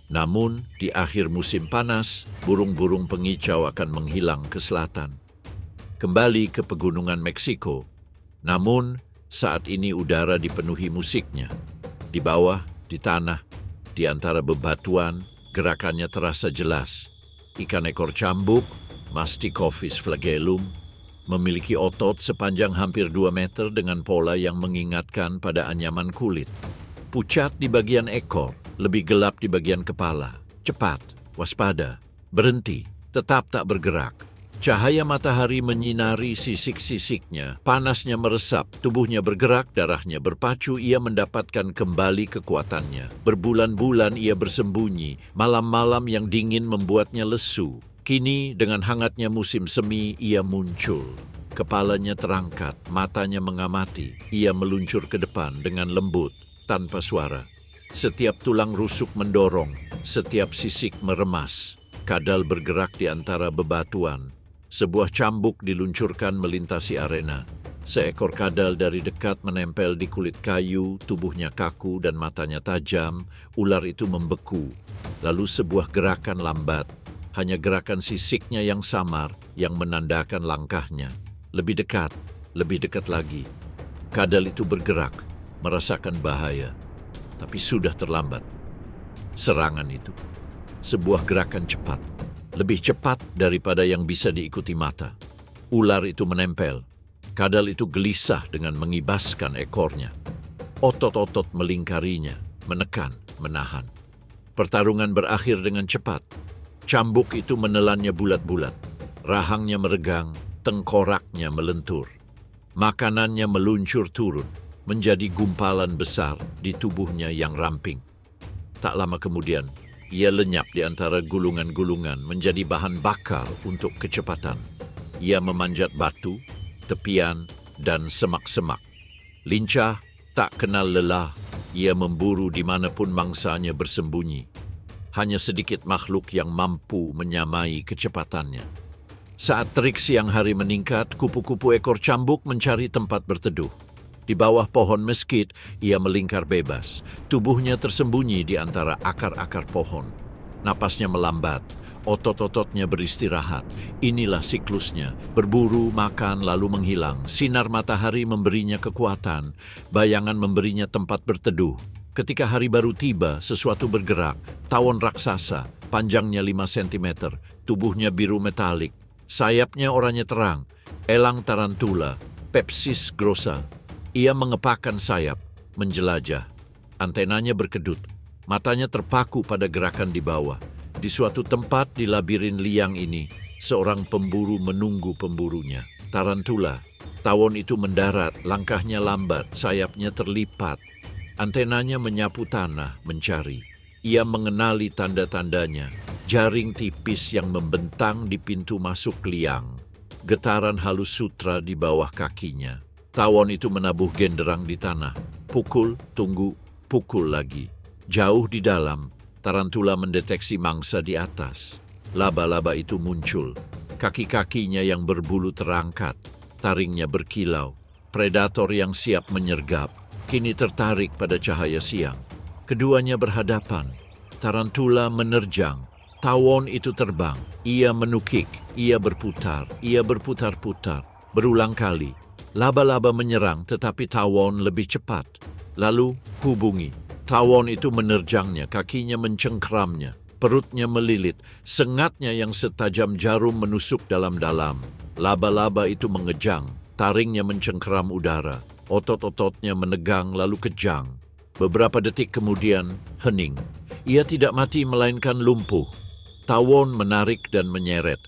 Speaker 1: Namun, di akhir musim panas, burung-burung pengicau akan menghilang ke selatan. Kembali ke pegunungan Meksiko. Namun, saat ini udara dipenuhi musiknya. Di bawah, di tanah, di antara bebatuan, gerakannya terasa jelas. Ikan ekor cambuk, Masticophis flagellum, memiliki otot sepanjang hampir 2 meter dengan pola yang mengingatkan pada anyaman kulit. Pucat di bagian ekor, lebih gelap di bagian kepala. Cepat, waspada, berhenti, tetap tak bergerak. Cahaya matahari menyinari sisik-sisiknya, panasnya meresap, tubuhnya bergerak, darahnya berpacu, ia mendapatkan kembali kekuatannya. Berbulan-bulan ia bersembunyi, malam-malam yang dingin membuatnya lesu. Kini dengan hangatnya musim semi ia muncul. Kepalanya terangkat, matanya mengamati, ia meluncur ke depan dengan lembut, tanpa suara. Setiap tulang rusuk mendorong, setiap sisik meremas. Kadal bergerak di antara bebatuan. Sebuah cambuk diluncurkan melintasi arena. Seekor kadal dari dekat menempel di kulit kayu, tubuhnya kaku dan matanya tajam. Ular itu membeku. Lalu sebuah gerakan lambat. Hanya gerakan sisiknya yang samar yang menandakan langkahnya. Lebih dekat lagi. Kadal itu bergerak, merasakan bahaya. Tapi sudah terlambat. Serangan itu. Sebuah gerakan cepat. Lebih cepat daripada yang bisa diikuti mata. Ular itu menempel. Kadal itu gelisah dengan mengibaskan ekornya. Otot-otot melingkarinya, menekan, menahan. Pertarungan berakhir dengan cepat. Cambuk itu menelannya bulat-bulat. Rahangnya meregang, tengkoraknya melentur. Makanannya meluncur turun, menjadi gumpalan besar di tubuhnya yang ramping. Tak lama kemudian, ia lenyap di antara gulungan-gulungan menjadi bahan bakar untuk kecepatan. Ia memanjat batu, tepian, dan semak-semak. Lincah, tak kenal lelah, ia memburu dimanapun mangsanya bersembunyi. Hanya sedikit makhluk yang mampu menyamai kecepatannya. Saat terik siang hari meningkat, kupu-kupu ekor cambuk mencari tempat berteduh. Di bawah pohon meskit, ia melingkar bebas. Tubuhnya tersembunyi di antara akar-akar pohon. Napasnya melambat, otot-ototnya beristirahat. Inilah siklusnya, berburu, makan, lalu menghilang. Sinar matahari memberinya kekuatan, bayangan memberinya tempat berteduh. Ketika hari baru tiba, sesuatu bergerak. Tawon raksasa, panjangnya 5 cm, tubuhnya biru metalik. Sayapnya oranye terang, elang tarantula, Pepsis grossa. Ia mengepakkan sayap, menjelajah. Antenanya berkedut, matanya terpaku pada gerakan di bawah. Di suatu tempat di labirin liang ini, seorang pemburu menunggu pemburunya. Tarantula. Tawon itu mendarat, langkahnya lambat, sayapnya terlipat. Antenanya menyapu tanah, mencari. Ia mengenali tanda-tandanya. Jaring tipis yang membentang di pintu masuk liang. Getaran halus sutra di bawah kakinya. Tawon itu menabuh genderang di tanah. Pukul, tunggu, pukul lagi. Jauh di dalam, tarantula mendeteksi mangsa di atas. Laba-laba itu muncul. Kaki-kakinya yang berbulu terangkat. Taringnya berkilau. Predator yang siap menyergap. Kini tertarik pada cahaya siang. Keduanya berhadapan. Tarantula menerjang. Tawon itu terbang. Ia menukik. Ia berputar-putar. Berulang kali. Laba-laba menyerang tetapi tawon lebih cepat. Lalu hubungi. Tawon itu menerjangnya, kakinya mencengkramnya, perutnya melilit, sengatnya yang setajam jarum menusuk dalam-dalam. Laba-laba itu mengejang, taringnya mencengkram udara, otot-ototnya menegang lalu kejang. Beberapa detik kemudian, hening. Ia tidak mati melainkan lumpuh. Tawon menarik dan menyeret.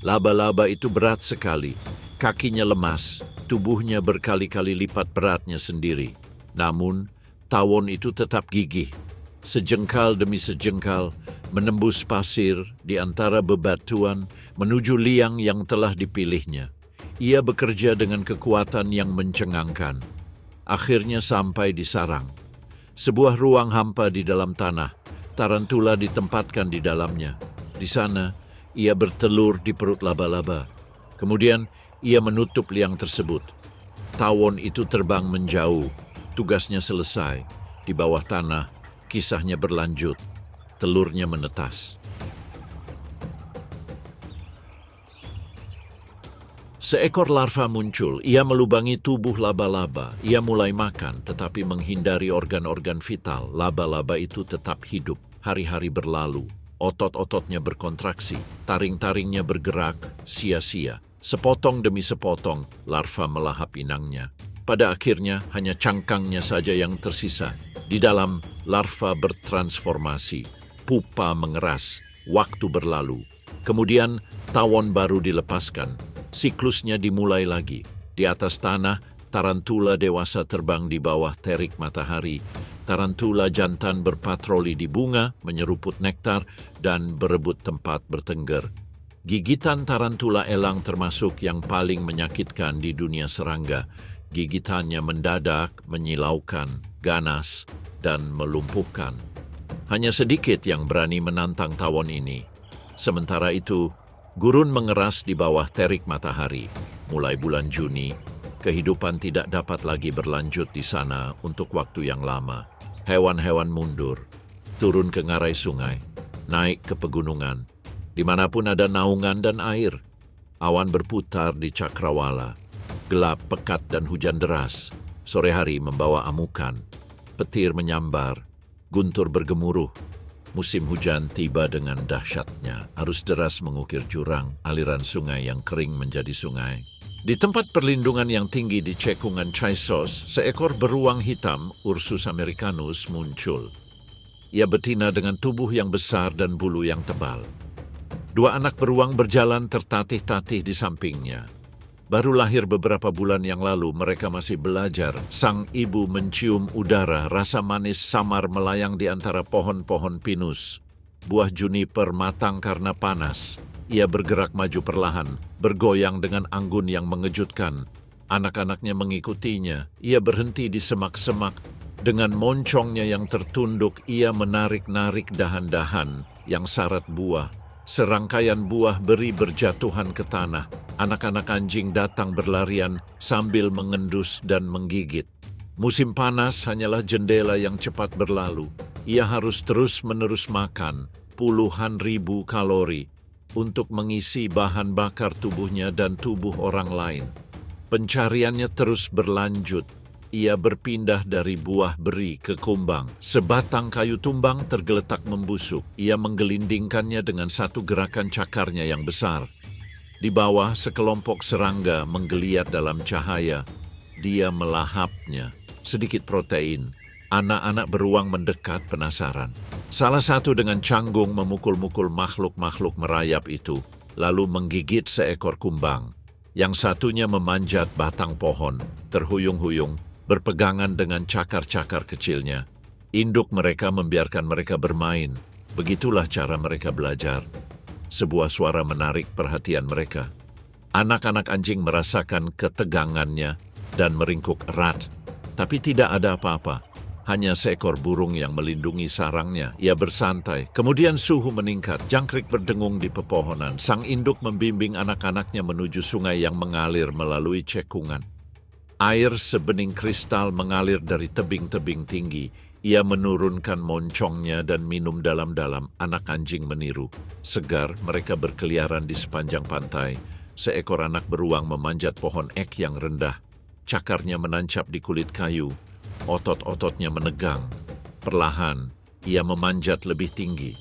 Speaker 1: Laba-laba itu berat sekali. Kakinya lemas, tubuhnya berkali-kali lipat beratnya sendiri. Namun, tawon itu tetap gigih. Sejengkal demi sejengkal, menembus pasir di antara bebatuan menuju liang yang telah dipilihnya. Ia bekerja dengan kekuatan yang mencengangkan. Akhirnya sampai di sarang. Sebuah ruang hampa di dalam tanah. tarantula ditempatkan di dalamnya. Di sana, ia bertelur di perut laba-laba. Kemudian, ia menutup liang tersebut. Tawon itu terbang menjauh. Tugasnya selesai. Di bawah tanah, kisahnya berlanjut. Telurnya menetas. Seekor larva muncul, ia melubangi tubuh laba-laba. Ia mulai makan, tetapi menghindari organ-organ vital. Laba-laba itu tetap hidup. Hari-hari berlalu, otot-ototnya berkontraksi, taring-taringnya bergerak, sia-sia. Sepotong demi sepotong, larva melahap inangnya. Pada akhirnya, hanya cangkangnya saja yang tersisa. Di dalam, larva bertransformasi. Pupa mengeras, waktu berlalu. Kemudian, tawon baru dilepaskan. Siklusnya dimulai lagi. Di atas tanah, tarantula dewasa terbang di bawah terik matahari. Tarantula jantan berpatroli di bunga, menyeruput nektar, dan berebut tempat bertengger. Gigitan tarantula elang termasuk yang paling menyakitkan di dunia serangga. Gigitannya mendadak, menyilaukan, ganas, dan melumpuhkan. Hanya sedikit yang berani menantang tawon ini. Sementara itu, gurun mengeras di bawah terik matahari. Mulai bulan Juni, kehidupan tidak dapat lagi berlanjut di sana untuk waktu yang lama. Hewan-hewan mundur, turun ke ngarai sungai, naik ke pegunungan. Dimanapun ada naungan dan air, awan berputar di cakrawala. Gelap, pekat, dan hujan deras. Sore hari membawa amukan. Petir menyambar, guntur bergemuruh. Musim hujan tiba dengan dahsyatnya. Arus deras mengukir jurang, aliran sungai yang kering menjadi sungai. Di tempat perlindungan yang tinggi di cekungan Chaisos, seekor beruang hitam, Ursus americanus, muncul. Ia betina dengan tubuh yang besar dan bulu yang tebal. Dua anak beruang berjalan tertatih-tatih di sampingnya. Baru lahir beberapa bulan yang lalu, mereka masih belajar. Sang ibu mencium udara, rasa manis samar melayang di antara pohon-pohon pinus. Buah juniper matang karena panas. Ia bergerak maju perlahan, bergoyang dengan anggun yang mengejutkan. Anak-anaknya mengikutinya. Ia berhenti di semak-semak. Dengan moncongnya yang tertunduk, ia menarik-narik dahan-dahan yang syarat buah. Serangkaian buah beri berjatuhan ke tanah. Anak-anak anjing datang berlarian sambil mengendus dan menggigit. Musim panas hanyalah jendela yang cepat berlalu. Ia harus terus-menerus makan puluhan ribu kalori untuk mengisi bahan bakar tubuhnya dan tubuh orang lain. Pencariannya terus berlanjut. Ia berpindah dari buah beri ke kumbang. Sebatang kayu tumbang tergeletak membusuk. Ia menggelindingkannya dengan satu gerakan cakarnya yang besar. Di bawah, sekelompok serangga menggeliat dalam cahaya. Dia melahapnya. Sedikit protein. Anak-anak beruang mendekat penasaran. Salah satu dengan canggung memukul-mukul makhluk-makhluk merayap itu, lalu menggigit seekor kumbang. Yang satunya memanjat batang pohon, terhuyung-huyung, berpegangan dengan cakar-cakar kecilnya. Induk mereka membiarkan mereka bermain. Begitulah cara mereka belajar. Sebuah suara menarik perhatian mereka. Anak-anak anjing merasakan ketegangannya dan meringkuk erat. Tapi tidak ada apa-apa. Hanya seekor burung yang melindungi sarangnya. Ia bersantai. Kemudian suhu meningkat. Jangkrik berdengung di pepohonan. Sang induk membimbing anak-anaknya menuju sungai yang mengalir melalui cekungan. Air sebening kristal mengalir dari tebing-tebing tinggi. Ia menurunkan moncongnya dan minum dalam-dalam. Anak anjing meniru. Segar, mereka berkeliaran di sepanjang pantai. Seekor anak beruang memanjat pohon ek yang rendah. Cakarnya menancap di kulit kayu. Otot-ototnya menegang. Perlahan, ia memanjat lebih tinggi.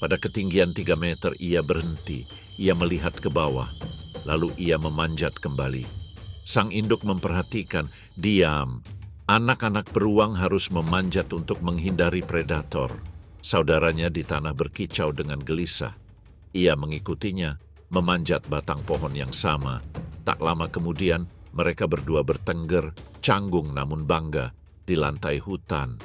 Speaker 1: Pada ketinggian 3 meter, ia berhenti. Ia melihat ke bawah. Lalu ia memanjat kembali. Sang induk memperhatikan, diam. Anak-anak beruang harus memanjat untuk menghindari predator. Saudaranya di tanah berkicau dengan gelisah. Ia mengikutinya, memanjat batang pohon yang sama. Tak lama kemudian, mereka berdua bertengger, canggung namun bangga, di lantai hutan.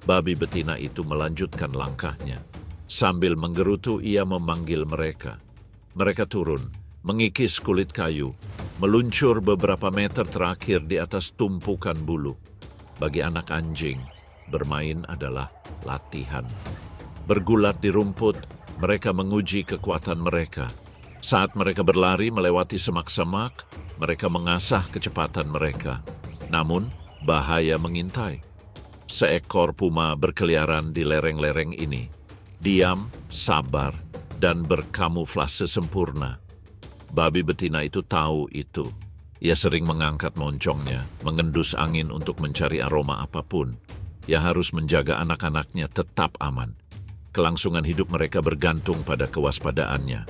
Speaker 1: Babi betina itu melanjutkan langkahnya. Sambil menggerutu, ia memanggil mereka. Mereka turun, mengikis kulit kayu, meluncur beberapa meter terakhir di atas tumpukan bulu. Bagi anak anjing, bermain adalah latihan. Bergulat di rumput, mereka menguji kekuatan mereka. Saat mereka berlari melewati semak-semak, mereka mengasah kecepatan mereka. Namun, bahaya mengintai. Seekor puma berkeliaran di lereng-lereng ini. Diam, sabar, dan berkamuflase sempurna. Babi betina itu tahu itu. Ia sering mengangkat moncongnya, mengendus angin untuk mencari aroma apapun. Ia harus menjaga anak-anaknya tetap aman. Kelangsungan hidup mereka bergantung pada kewaspadaannya.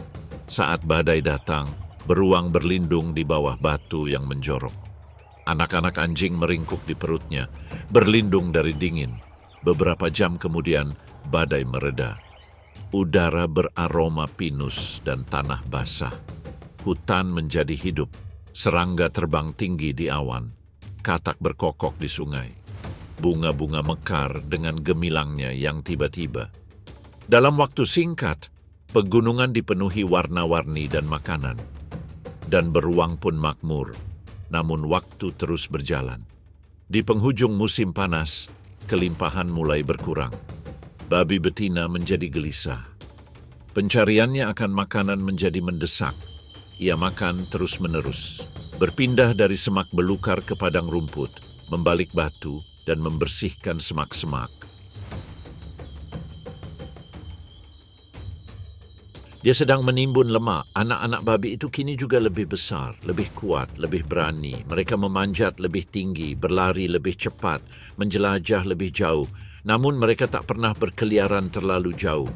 Speaker 1: Saat badai datang, beruang berlindung di bawah batu yang menjorok. Anak-anak anjing meringkuk di perutnya, berlindung dari dingin. Beberapa jam kemudian, badai mereda. Udara beraroma pinus dan tanah basah. Hutan menjadi hidup. Serangga terbang tinggi di awan. Katak berkokok di sungai. Bunga-bunga mekar dengan gemilangnya yang tiba-tiba. Dalam waktu singkat, pegunungan dipenuhi warna-warni dan makanan. Dan beruang pun makmur, namun waktu terus berjalan. Di penghujung musim panas, kelimpahan mulai berkurang. Babi betina menjadi gelisah. Pencariannya akan makanan menjadi mendesak. Ia makan terus-menerus, berpindah dari semak belukar ke padang rumput, membalik batu, dan membersihkan semak-semak. Dia sedang menimbun lemak. Anak-anak babi itu kini juga lebih besar, lebih kuat, lebih berani. Mereka memanjat lebih tinggi, berlari lebih cepat, menjelajah lebih jauh. Namun mereka tak pernah berkeliaran terlalu jauh.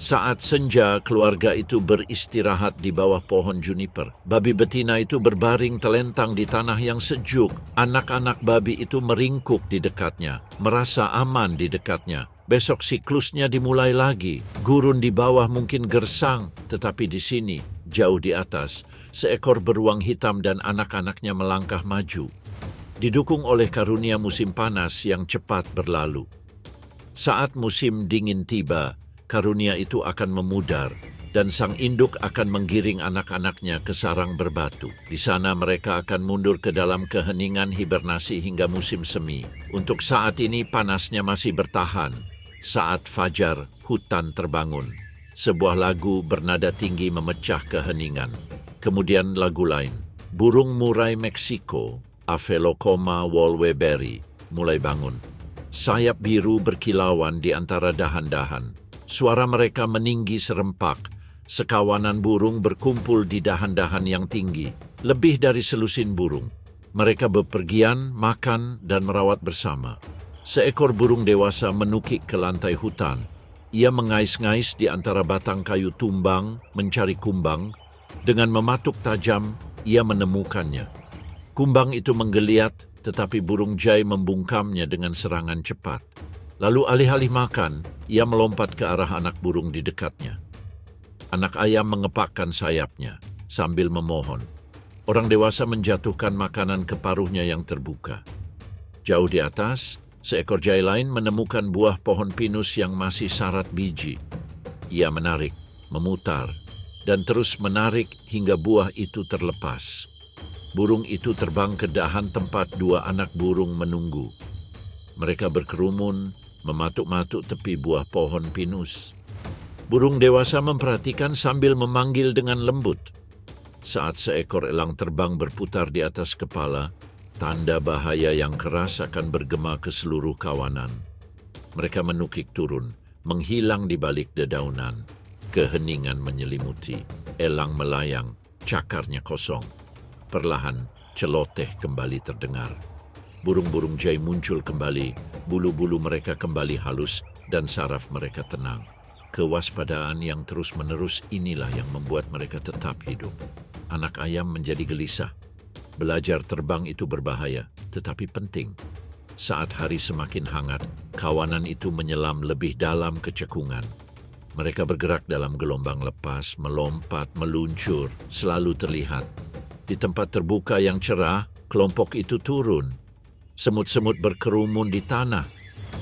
Speaker 1: Saat senja, keluarga itu beristirahat di bawah pohon juniper. Babi betina itu berbaring telentang di tanah yang sejuk. Anak-anak babi itu meringkuk di dekatnya, merasa aman di dekatnya. Besok siklusnya dimulai lagi. Gurun di bawah mungkin gersang, tetapi di sini, jauh di atas, seekor beruang hitam dan anak-anaknya melangkah maju. Didukung oleh karunia musim panas yang cepat berlalu. Saat musim dingin tiba, karunia itu akan memudar, dan sang induk akan menggiring anak-anaknya ke sarang berbatu. Di sana mereka akan mundur ke dalam keheningan hibernasi hingga musim semi. Untuk saat ini panasnya masih bertahan. Saat fajar, hutan terbangun. Sebuah lagu bernada tinggi memecah keheningan. Kemudian lagu lain. Burung murai Meksiko, Aphilocoma wolweberi, mulai bangun. Sayap biru berkilauan di antara dahan-dahan. Suara mereka meninggi serempak. Sekawanan burung berkumpul di dahan-dahan yang tinggi. Lebih dari selusin burung. Mereka bepergian, makan, dan merawat bersama. Seekor burung dewasa menukik ke lantai hutan. Ia mengais-ngais di antara batang kayu tumbang, mencari kumbang. Dengan mematuk tajam, ia menemukannya. Kumbang itu menggeliat, tetapi burung jai membungkamnya dengan serangan cepat. Lalu alih-alih makan, ia melompat ke arah anak burung di dekatnya. Anak ayam mengepakkan sayapnya, sambil memohon. Orang dewasa menjatuhkan makanan ke paruhnya yang terbuka. Jauh di atas, seekor jai lain menemukan buah pohon pinus yang masih syarat biji. Ia menarik, memutar, dan terus menarik hingga buah itu terlepas. Burung itu terbang ke dahan tempat dua anak burung menunggu. Mereka berkerumun, mematuk-matuk tepi buah pohon pinus. Burung dewasa memperhatikan sambil memanggil dengan lembut. Saat seekor elang terbang berputar di atas kepala, tanda bahaya yang keras akan bergema ke seluruh kawanan. Mereka menukik turun, menghilang di balik dedaunan. Keheningan menyelimuti, elang melayang, cakarnya kosong. Perlahan, celoteh kembali terdengar. Burung-burung jai muncul kembali, bulu-bulu mereka kembali halus dan saraf mereka tenang. Kewaspadaan yang terus-menerus inilah yang membuat mereka tetap hidup. Anak ayam menjadi gelisah. Belajar terbang itu berbahaya, tetapi penting. Saat hari semakin hangat, kawanan itu menyelam lebih dalam kecekungan. Mereka bergerak dalam gelombang lepas, melompat, meluncur, selalu terlihat. Di tempat terbuka yang cerah, kelompok itu turun. Semut-semut berkerumun di tanah.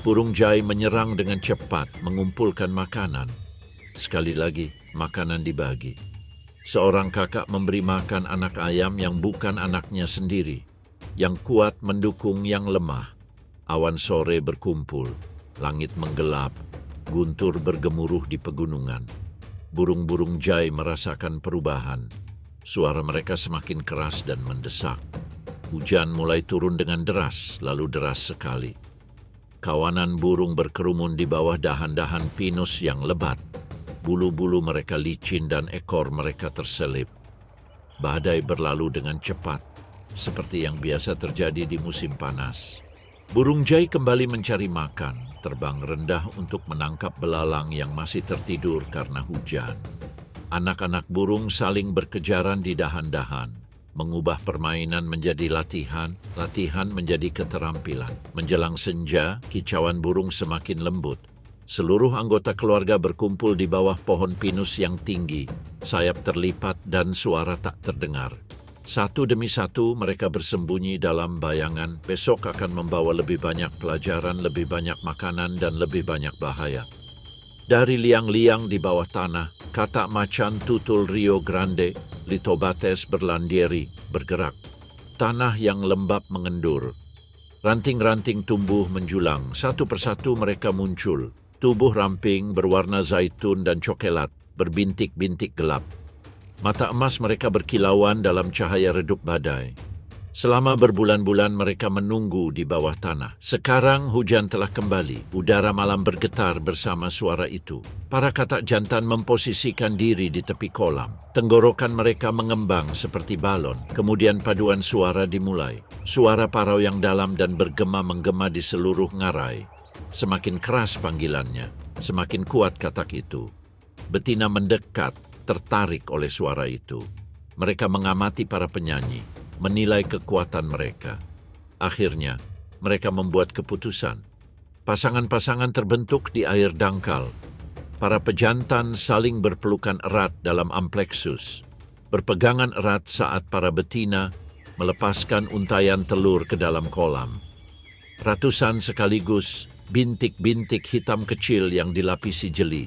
Speaker 1: Burung jai menyerang dengan cepat, mengumpulkan makanan. Sekali lagi, makanan dibagi. Seorang kakak memberi makan anak ayam yang bukan anaknya sendiri. Yang kuat mendukung yang lemah. Awan sore berkumpul, langit menggelap, Guntur bergemuruh di pegunungan. Burung-burung jai merasakan perubahan. Suara mereka semakin keras dan mendesak. Hujan mulai turun dengan deras, lalu deras sekali. Kawanan burung berkerumun di bawah dahan-dahan pinus yang lebat. Bulu-bulu mereka licin dan ekor mereka terselip. Badai berlalu dengan cepat, seperti yang biasa terjadi di musim panas. Burung jai kembali mencari makan, terbang rendah untuk menangkap belalang yang masih tertidur karena hujan. Anak-anak burung saling berkejaran di dahan-dahan, mengubah permainan menjadi latihan, latihan menjadi keterampilan. Menjelang senja, kicauan burung semakin lembut. Seluruh anggota keluarga berkumpul di bawah pohon pinus yang tinggi, sayap terlipat dan suara tak terdengar. Satu demi satu mereka bersembunyi dalam bayangan besok akan membawa lebih banyak pelajaran, lebih banyak makanan, dan lebih banyak bahaya. Dari liang-liang di bawah tanah, katak macan tutul Rio Grande, Litobates berlandieri, bergerak. Tanah yang lembab mengendur. Ranting-ranting tumbuh menjulang, satu persatu mereka muncul. Tubuh ramping berwarna zaitun dan cokelat, berbintik-bintik gelap. Mata emas mereka berkilauan dalam cahaya redup badai. Selama berbulan-bulan mereka menunggu di bawah tanah. Sekarang hujan telah kembali. Udara malam bergetar bersama suara itu. Para katak jantan memposisikan diri di tepi kolam. Tenggorokan mereka mengembang seperti balon. Kemudian paduan suara dimulai. Suara parau yang dalam dan bergema-menggema di seluruh ngarai. Semakin keras panggilannya, semakin kuat katak itu. Betina mendekat, tertarik oleh suara itu. Mereka mengamati para penyanyi, menilai kekuatan mereka. Akhirnya, mereka membuat keputusan. Pasangan-pasangan terbentuk di air dangkal. Para pejantan saling berpelukan erat dalam ampleksus. Berpegangan erat saat para betina melepaskan untayan telur ke dalam kolam. Ratusan sekaligus bintik-bintik hitam kecil yang dilapisi jeli.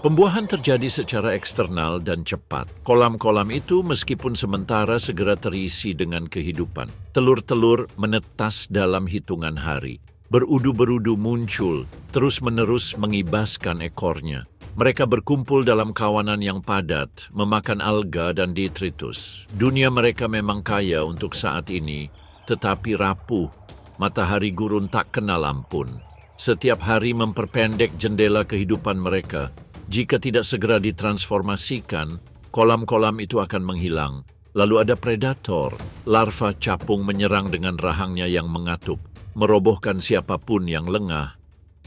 Speaker 1: Pembuahan terjadi secara eksternal dan cepat. Kolam-kolam itu meskipun sementara segera terisi dengan kehidupan. Telur-telur menetas dalam hitungan hari. Berudu-berudu muncul, terus-menerus mengibaskan ekornya. Mereka berkumpul dalam kawanan yang padat, memakan alga dan detritus. Dunia mereka memang kaya untuk saat ini, tetapi rapuh. Matahari gurun tak kenal ampun. Setiap hari memperpendek jendela kehidupan mereka. Jika tidak segera ditransformasikan, kolam-kolam itu akan menghilang. Lalu ada predator, larva capung menyerang dengan rahangnya yang mengatup, merobohkan siapapun yang lengah.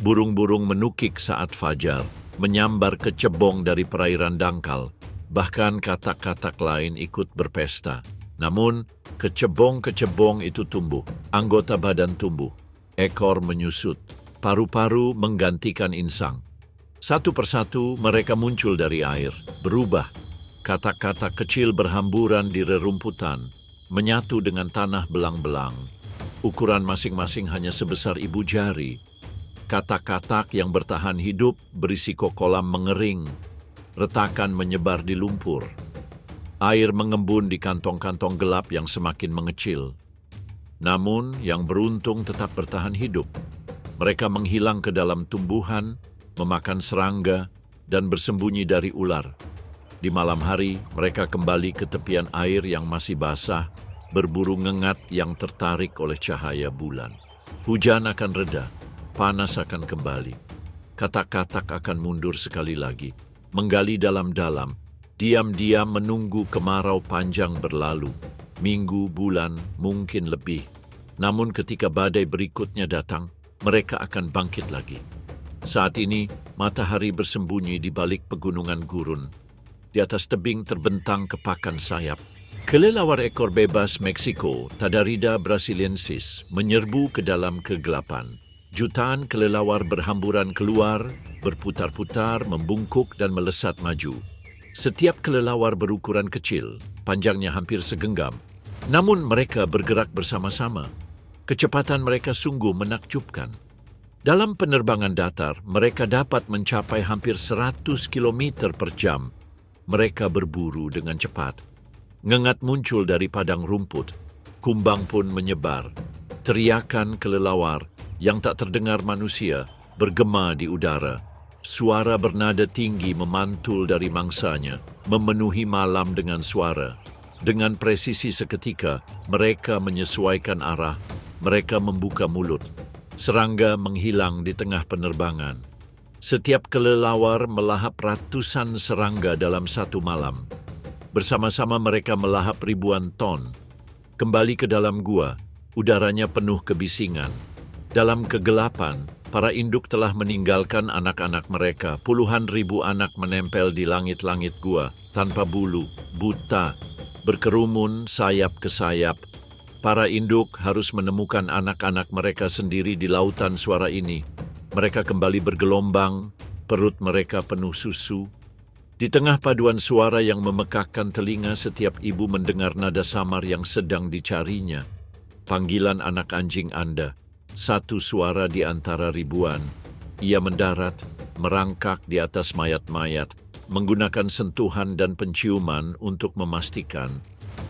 Speaker 1: Burung-burung menukik saat fajar, menyambar kecebong dari perairan dangkal. Bahkan katak-katak lain ikut berpesta. Namun, kecebong-kecebong itu tumbuh, anggota badan tumbuh, ekor menyusut, paru-paru menggantikan insang. Satu persatu mereka muncul dari air, berubah. Katak-katak kecil berhamburan di rerumputan, menyatu dengan tanah belang-belang. Ukuran masing-masing hanya sebesar ibu jari. Katak-katak yang bertahan hidup berisiko kolam mengering. Retakan menyebar di lumpur. Air mengembun di kantong-kantong gelap yang semakin mengecil. Namun yang beruntung tetap bertahan hidup. Mereka menghilang ke dalam tumbuhan, memakan serangga, dan bersembunyi dari ular. Di malam hari, mereka kembali ke tepian air yang masih basah, berburu ngengat yang tertarik oleh cahaya bulan. Hujan akan reda, panas akan kembali. Katak-katak akan mundur sekali lagi, menggali dalam-dalam, diam-diam menunggu kemarau panjang berlalu. Minggu, bulan, mungkin lebih. Namun ketika badai berikutnya datang, mereka akan bangkit lagi. Saat ini, matahari bersembunyi di balik pegunungan gurun. Di atas tebing terbentang kepakan sayap. Kelelawar ekor bebas Meksiko, Tadarida brasiliensis, menyerbu ke dalam kegelapan. Jutaan kelelawar berhamburan keluar, berputar-putar, membungkuk dan melesat maju. Setiap kelelawar berukuran kecil, panjangnya hampir segenggam. Namun mereka bergerak bersama-sama. Kecepatan mereka sungguh menakjubkan. Dalam penerbangan datar, mereka dapat mencapai hampir 100 km per jam. Mereka berburu dengan cepat. Ngengat muncul dari padang rumput. Kumbang pun menyebar. Teriakan kelelawar yang tak terdengar manusia bergema di udara. Suara bernada tinggi memantul dari mangsanya, memenuhi malam dengan suara. Dengan presisi seketika, mereka menyesuaikan arah. Mereka membuka mulut. Serangga menghilang di tengah penerbangan. Setiap kelelawar melahap ratusan serangga dalam satu malam. Bersama-sama mereka melahap ribuan ton. Kembali ke dalam gua, udaranya penuh kebisingan. Dalam kegelapan, para induk telah meninggalkan anak-anak mereka. Puluhan ribu anak menempel di langit-langit gua, tanpa bulu, buta, berkerumun sayap ke sayap. Para induk harus menemukan anak-anak mereka sendiri di lautan suara ini. Mereka kembali bergelombang, perut mereka penuh susu. Di tengah paduan suara yang memekakkan telinga, setiap ibu mendengar nada samar yang sedang dicarinya. Panggilan anak anjing Anda, satu suara di antara ribuan. Ia mendarat, merangkak di atas mayat-mayat, menggunakan sentuhan dan penciuman untuk memastikan.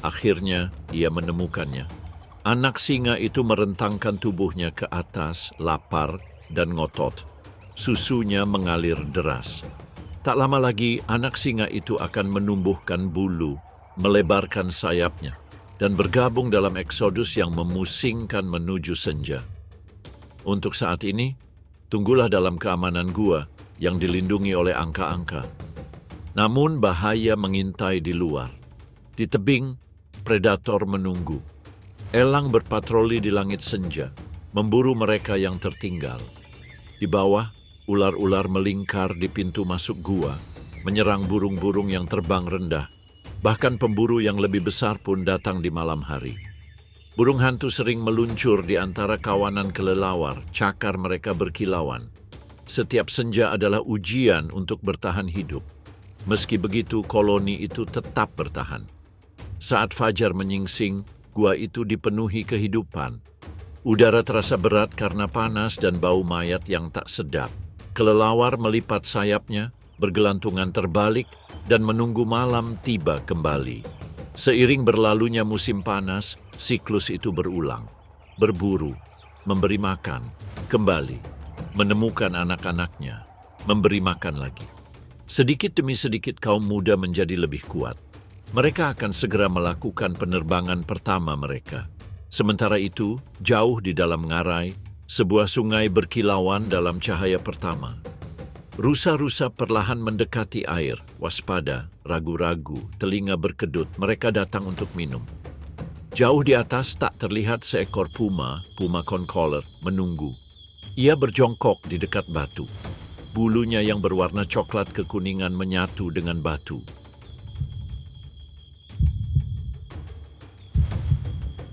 Speaker 1: Akhirnya, ia menemukannya. Anak singa itu merentangkan tubuhnya ke atas, lapar dan ngotot. Susunya mengalir deras. Tak lama lagi, anak singa itu akan menumbuhkan bulu, melebarkan sayapnya, dan bergabung dalam eksodus yang memusingkan menuju senja. Untuk saat ini, tunggulah dalam keamanan gua yang dilindungi oleh angka-angka. Namun bahaya mengintai di luar. Di tebing, predator menunggu. Elang berpatroli di langit senja, memburu mereka yang tertinggal. Di bawah, ular-ular melingkar di pintu masuk gua, menyerang burung-burung yang terbang rendah. Bahkan pemburu yang lebih besar pun datang di malam hari. Burung hantu sering meluncur di antara kawanan kelelawar, cakar mereka berkilauan. Setiap senja adalah ujian untuk bertahan hidup. Meski begitu, koloni itu tetap bertahan. Saat fajar menyingsing, gua itu dipenuhi kehidupan. Udara terasa berat karena panas dan bau mayat yang tak sedap. Kelelawar melipat sayapnya, bergelantungan terbalik, dan menunggu malam tiba kembali. Seiring berlalunya musim panas, siklus itu berulang. Berburu, memberi makan, kembali, menemukan anak-anaknya, memberi makan lagi. Sedikit demi sedikit kaum muda menjadi lebih kuat. Mereka akan segera melakukan penerbangan pertama mereka. Sementara itu, jauh di dalam ngarai, sebuah sungai berkilauan dalam cahaya pertama. Rusa-rusa perlahan mendekati air, waspada, ragu-ragu, telinga berkedut, mereka datang untuk minum. Jauh di atas tak terlihat seekor puma concolor, menunggu. Ia berjongkok di dekat batu. Bulunya yang berwarna coklat kekuningan menyatu dengan batu.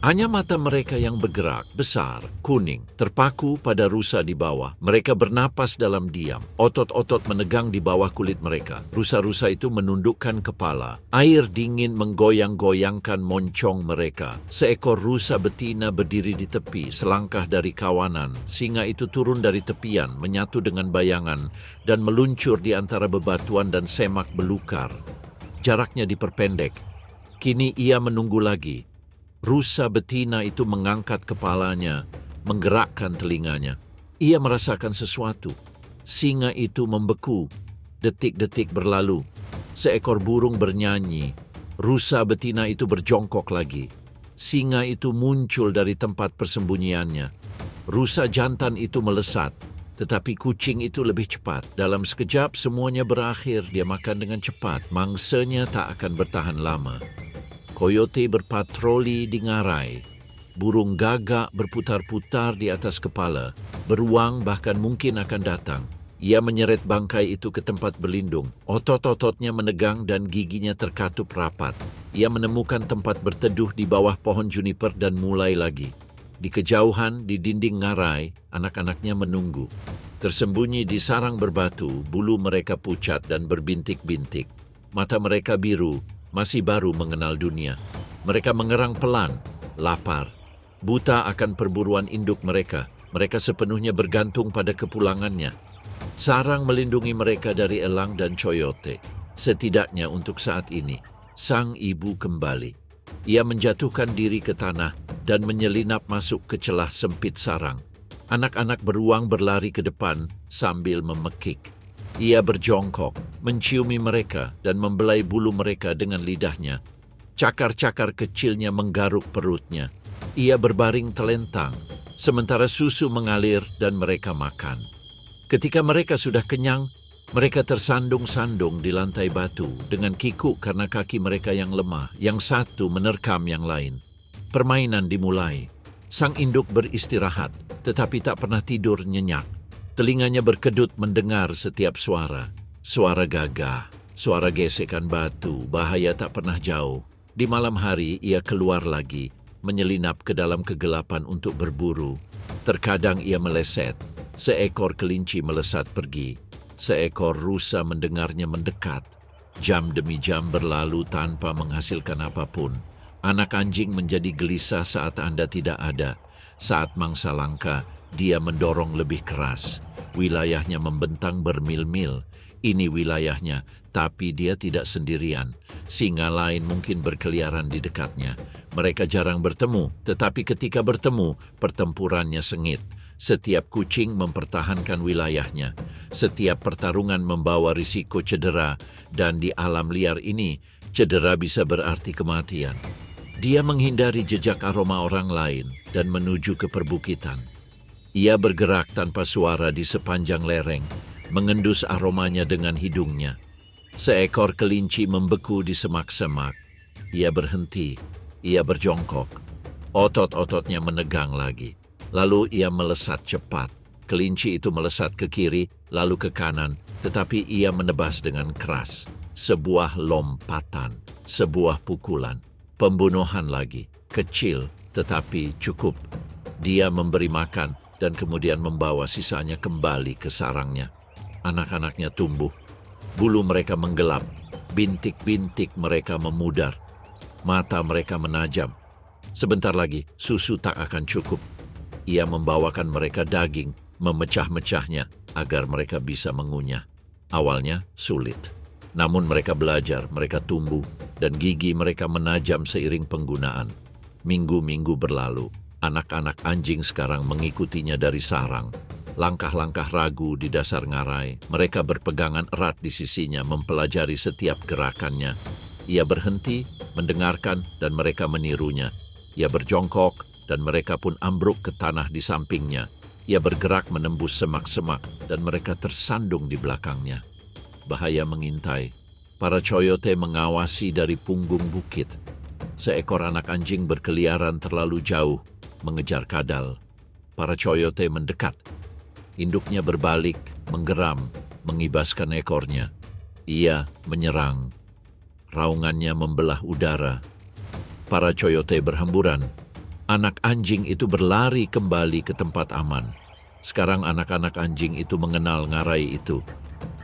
Speaker 1: Hanya mata mereka yang bergerak, besar, kuning, terpaku pada rusa di bawah. Mereka bernapas dalam diam. Otot-otot menegang di bawah kulit mereka. Rusa-rusa itu menundukkan kepala. Air dingin menggoyang-goyangkan moncong mereka. Seekor rusa betina berdiri di tepi, selangkah dari kawanan. Singa itu turun dari tepian, menyatu dengan bayangan, dan meluncur di antara bebatuan dan semak belukar. Jaraknya diperpendek. Kini ia menunggu lagi. Rusa betina itu mengangkat kepalanya, menggerakkan telinganya. Ia merasakan sesuatu. Singa itu membeku. Detik-detik berlalu. Seekor burung bernyanyi. Rusa betina itu berjongkok lagi. Singa itu muncul dari tempat persembunyiannya. Rusa jantan itu melesat, tetapi kucing itu lebih cepat. Dalam sekejap semuanya berakhir. Dia makan dengan cepat. Mangsanya tak akan bertahan lama. Koyote berpatroli di ngarai. Burung gagak berputar-putar di atas kepala. Beruang bahkan mungkin akan datang. Ia menyeret bangkai itu ke tempat berlindung. Otot-ototnya menegang dan giginya terkatup rapat. Ia menemukan tempat berteduh di bawah pohon juniper dan mulai lagi. Di kejauhan, di dinding ngarai, anak-anaknya menunggu. Tersembunyi di sarang berbatu, bulu mereka pucat dan berbintik-bintik. Mata mereka biru, masih baru mengenal dunia. Mereka mengerang pelan, lapar, buta akan perburuan induk mereka. Mereka sepenuhnya bergantung pada kepulangannya. Sarang melindungi mereka dari elang dan coyote. Setidaknya untuk saat ini, sang ibu kembali. Ia menjatuhkan diri ke tanah dan menyelinap masuk ke celah sempit sarang. Anak-anak beruang berlari ke depan sambil memekik. Ia berjongkok, menciumi mereka dan membelai bulu mereka dengan lidahnya. Cakar-cakar kecilnya menggaruk perutnya. Ia berbaring telentang, sementara susu mengalir dan mereka makan. Ketika mereka sudah kenyang, mereka tersandung-sandung di lantai batu dengan kikuk karena kaki mereka yang lemah, yang satu menerkam yang lain. Permainan dimulai. Sang induk beristirahat, tetapi tak pernah tidur nyenyak. Telinganya berkedut mendengar setiap suara. Suara gagah, suara gesekan batu, bahaya tak pernah jauh. Di malam hari ia keluar lagi, menyelinap ke dalam kegelapan untuk berburu. Terkadang ia meleset. Seekor kelinci melesat pergi. Seekor rusa mendengarnya mendekat. Jam demi jam berlalu tanpa menghasilkan apapun. Anak anjing menjadi gelisah saat Anda tidak ada. Saat mangsa langka, dia mendorong lebih keras. Wilayahnya membentang bermil-mil. Ini wilayahnya, tapi dia tidak sendirian. Singa lain mungkin berkeliaran di dekatnya. Mereka jarang bertemu, tetapi ketika bertemu, pertempurannya sengit. Setiap kucing mempertahankan wilayahnya. Setiap pertarungan membawa risiko cedera, dan di alam liar ini, cedera bisa berarti kematian. Dia menghindari jejak aroma orang lain dan menuju ke perbukitan. Ia bergerak tanpa suara di sepanjang lereng, mengendus aromanya dengan hidungnya. Seekor kelinci membeku di semak-semak. Ia berhenti, ia berjongkok. Otot-ototnya menegang lagi. Lalu ia melesat cepat. Kelinci itu melesat ke kiri, lalu ke kanan, tetapi ia menebas dengan keras. Sebuah lompatan, sebuah pukulan, pembunuhan lagi, kecil tetapi cukup. Dia memberi makan dan kemudian membawa sisanya kembali ke sarangnya. Anak-anaknya tumbuh, bulu mereka menggelap, bintik-bintik mereka memudar, mata mereka menajam. Sebentar lagi susu tak akan cukup. Ia membawakan mereka daging, memecah-mecahnya agar mereka bisa mengunyah. Awalnya sulit. Namun mereka belajar, mereka tumbuh, dan gigi mereka menajam seiring penggunaan. Minggu-minggu berlalu, anak-anak anjing sekarang mengikutinya dari sarang. Langkah-langkah ragu di dasar ngarai, mereka berpegangan erat di sisinya mempelajari setiap gerakannya. Ia berhenti, mendengarkan, dan mereka menirunya. Ia berjongkok, dan mereka pun ambruk ke tanah di sampingnya. Ia bergerak menembus semak-semak, dan mereka tersandung di belakangnya. Bahaya mengintai. Para coyote mengawasi dari punggung bukit. Seekor anak anjing berkeliaran terlalu jauh, mengejar kadal. Para coyote mendekat. Induknya berbalik, menggeram, mengibaskan ekornya. Ia menyerang. Raungannya membelah udara. Para coyote berhamburan. Anak anjing itu berlari kembali ke tempat aman. Sekarang anak-anak anjing itu mengenal ngarai itu.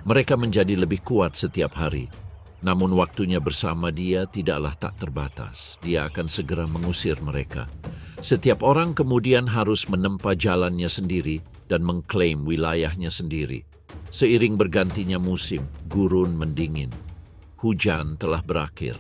Speaker 1: Mereka menjadi lebih kuat setiap hari. Namun waktunya bersama dia tidaklah tak terbatas. Dia akan segera mengusir mereka. Setiap orang kemudian harus menempa jalannya sendiri dan mengklaim wilayahnya sendiri. Seiring bergantinya musim, gurun mendingin. Hujan telah berakhir.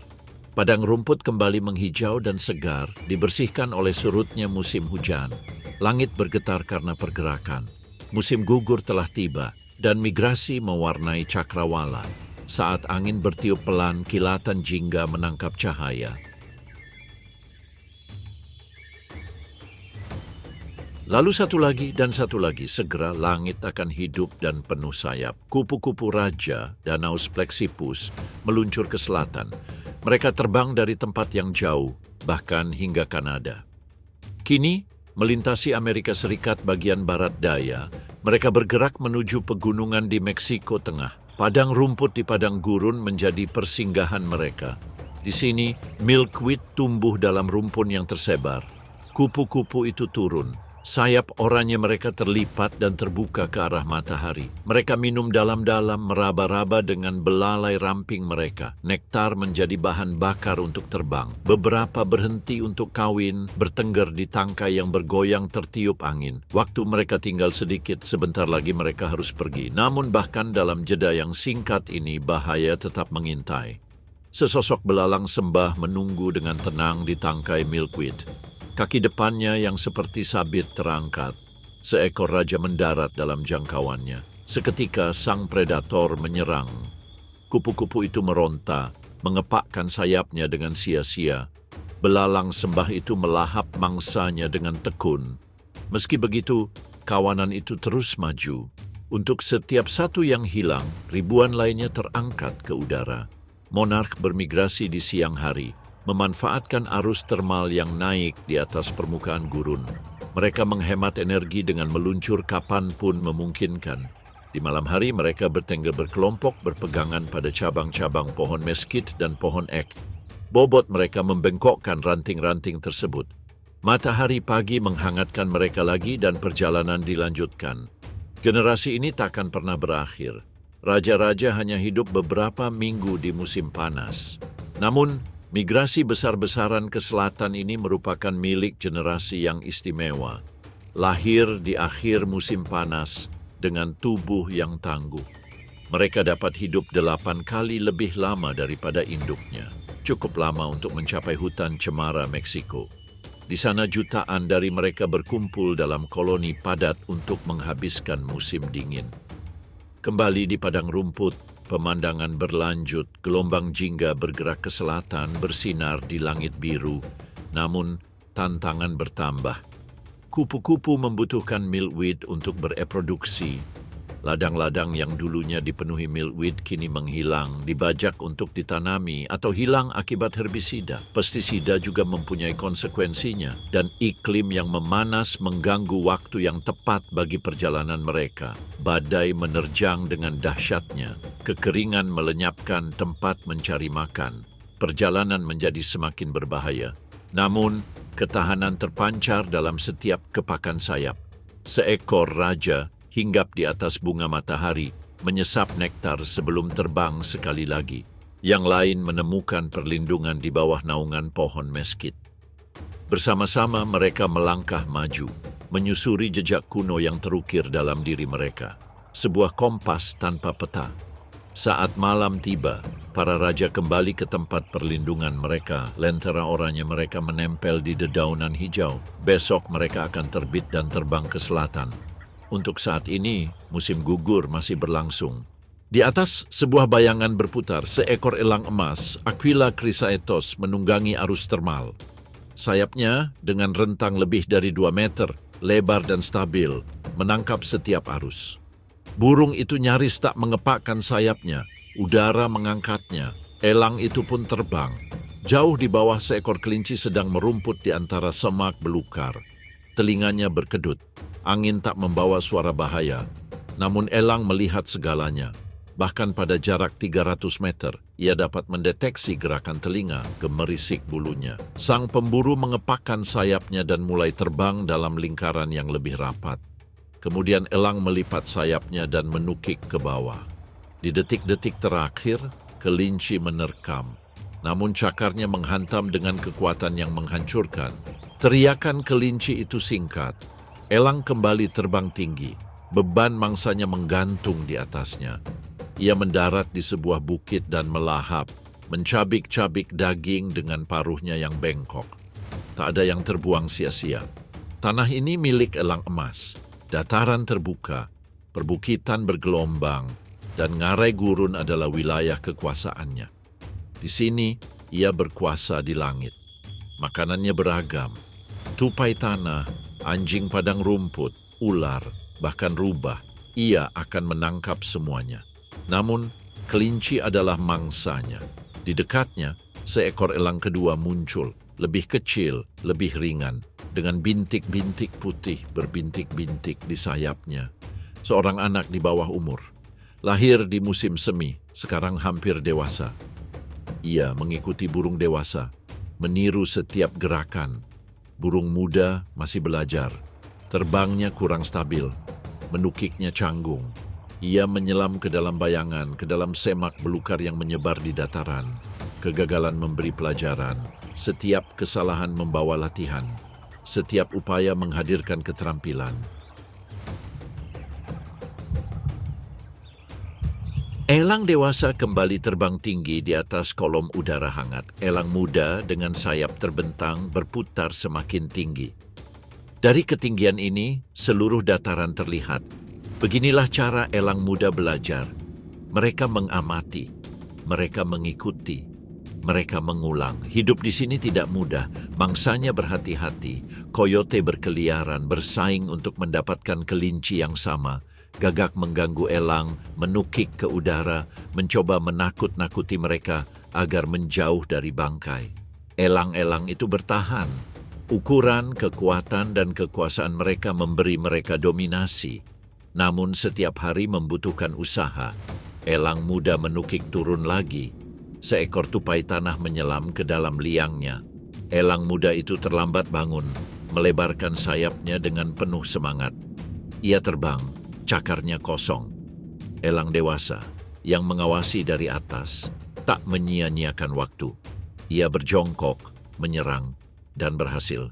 Speaker 1: Padang rumput kembali menghijau dan segar, dibersihkan oleh surutnya musim hujan. Langit bergetar karena pergerakan. Musim gugur telah tiba, dan migrasi mewarnai cakrawala. Saat angin bertiup pelan, kilatan jingga menangkap cahaya. Lalu satu lagi dan satu lagi, segera langit akan hidup dan penuh sayap. Kupu-kupu raja, Danau Plexippus, meluncur ke selatan. Mereka terbang dari tempat yang jauh, bahkan hingga Kanada. Kini, melintasi Amerika Serikat bagian barat daya, mereka bergerak menuju pegunungan di Meksiko Tengah. Padang rumput di padang gurun menjadi persinggahan mereka. Di sini, milkweed tumbuh dalam rumpun yang tersebar. Kupu-kupu itu turun. Sayap oranye mereka terlipat dan terbuka ke arah matahari. Mereka minum dalam-dalam, meraba-raba dengan belalai ramping mereka. Nektar menjadi bahan bakar untuk terbang. Beberapa berhenti untuk kawin, bertengger di tangkai yang bergoyang tertiup angin. Waktu mereka tinggal sedikit, sebentar lagi mereka harus pergi. Namun bahkan dalam jeda yang singkat ini, bahaya tetap mengintai. Sesosok belalang sembah menunggu dengan tenang di tangkai milkweed. Kaki depannya yang seperti sabit terangkat. Seekor raja mendarat dalam jangkauannya. Seketika sang predator menyerang. Kupu-kupu itu meronta, mengepakkan sayapnya dengan sia-sia. Belalang sembah itu melahap mangsanya dengan tekun. Meski begitu, kawanan itu terus maju. Untuk setiap satu yang hilang, ribuan lainnya terangkat ke udara. Monark bermigrasi di siang hari, memanfaatkan arus termal yang naik di atas permukaan gurun. Mereka menghemat energi dengan meluncur kapanpun memungkinkan. Di malam hari mereka bertengger berkelompok berpegangan pada cabang-cabang pohon meskit dan pohon ek. Bobot mereka membengkokkan ranting-ranting tersebut. Matahari pagi menghangatkan mereka lagi dan perjalanan dilanjutkan. Generasi ini takkan pernah berakhir. Raja-raja hanya hidup beberapa minggu di musim panas. Namun, migrasi besar-besaran ke selatan ini merupakan milik generasi yang istimewa. Lahir di akhir musim panas dengan tubuh yang tangguh. Mereka dapat hidup 8 kali lebih lama daripada induknya. Cukup lama untuk mencapai hutan cemara Meksiko. Di sana jutaan dari mereka berkumpul dalam koloni padat untuk menghabiskan musim dingin. Kembali di padang rumput, pemandangan berlanjut, gelombang jingga bergerak ke selatan, bersinar di langit biru. Namun, tantangan bertambah. Kupu-kupu membutuhkan milkweed untuk bereproduksi. Ladang-ladang yang dulunya dipenuhi milkweed kini menghilang, dibajak untuk ditanami atau hilang akibat herbisida. Pestisida juga mempunyai konsekuensinya, dan iklim yang memanas mengganggu waktu yang tepat bagi perjalanan mereka. Badai menerjang dengan dahsyatnya, kekeringan melenyapkan tempat mencari makan. Perjalanan menjadi semakin berbahaya. Namun, ketahanan terpancar dalam setiap kepakan sayap. Seekor raja hinggap di atas bunga matahari, menyesap nektar sebelum terbang sekali lagi. Yang lain menemukan perlindungan di bawah naungan pohon meskit. Bersama-sama mereka melangkah maju, menyusuri jejak kuno yang terukir dalam diri mereka. Sebuah kompas tanpa peta. Saat malam tiba, para raja kembali ke tempat perlindungan mereka. Lentera oranye mereka menempel di dedaunan hijau. Besok mereka akan terbit dan terbang ke selatan. Untuk saat ini, musim gugur masih berlangsung. Di atas sebuah bayangan berputar, seekor elang emas, Aquila chrysaetos, menunggangi arus termal. Sayapnya dengan rentang lebih dari 2 meter, lebar dan stabil, menangkap setiap arus. Burung itu nyaris tak mengepakkan sayapnya, udara mengangkatnya, elang itu pun terbang. Jauh di bawah seekor kelinci sedang merumput di antara semak belukar. Telinganya berkedut. Angin tak membawa suara bahaya, namun elang melihat segalanya. Bahkan pada jarak 300 meter, ia dapat mendeteksi gerakan telinga, gemerisik bulunya. Sang pemburu mengepakkan sayapnya dan mulai terbang dalam lingkaran yang lebih rapat. Kemudian elang melipat sayapnya dan menukik ke bawah. Di detik-detik terakhir, kelinci menerkam. Namun cakarnya menghantam dengan kekuatan yang menghancurkan. Teriakan kelinci itu singkat. Elang kembali terbang tinggi, beban mangsanya menggantung di atasnya. Ia mendarat di sebuah bukit dan melahap, mencabik-cabik daging dengan paruhnya yang bengkok. Tak ada yang terbuang sia-sia. Tanah ini milik elang emas, dataran terbuka, perbukitan bergelombang, dan ngarai gurun adalah wilayah kekuasaannya. Di sini, ia berkuasa di langit. Makanannya beragam, tupai tanah, anjing padang rumput, ular, bahkan rubah, ia akan menangkap semuanya. Namun, kelinci adalah mangsanya. Di dekatnya, seekor elang kedua muncul, lebih kecil, lebih ringan, dengan bintik-bintik putih berbintik-bintik di sayapnya. Seorang anak di bawah umur, lahir di musim semi, sekarang hampir dewasa. Ia mengikuti burung dewasa, meniru setiap gerakan. Burung muda masih belajar. Terbangnya kurang stabil. Menukiknya canggung. Ia menyelam ke dalam bayangan, ke dalam semak belukar yang menyebar di dataran. Kegagalan memberi pelajaran. Setiap kesalahan membawa latihan. Setiap upaya menghadirkan keterampilan. Elang dewasa kembali terbang tinggi di atas kolom udara hangat. Elang muda dengan sayap terbentang berputar semakin tinggi. Dari ketinggian ini, seluruh dataran terlihat. Beginilah cara elang muda belajar. Mereka mengamati, mereka mengikuti, mereka mengulang. Hidup di sini tidak mudah, mangsanya berhati-hati. Koyote berkeliaran, bersaing untuk mendapatkan kelinci yang sama. Gagak mengganggu elang, menukik ke udara, mencoba menakut-nakuti mereka agar menjauh dari bangkai. Elang-elang itu bertahan. Ukuran, kekuatan, dan kekuasaan mereka memberi mereka dominasi. Namun setiap hari membutuhkan usaha. Elang muda menukik turun lagi. Seekor tupai tanah menyelam ke dalam liangnya. Elang muda itu terlambat bangun, melebarkan sayapnya dengan penuh semangat. Ia terbang. Cakarnya kosong. Elang dewasa yang mengawasi dari atas tak menyia-nyiakan waktu. Ia berjongkok, menyerang, dan berhasil.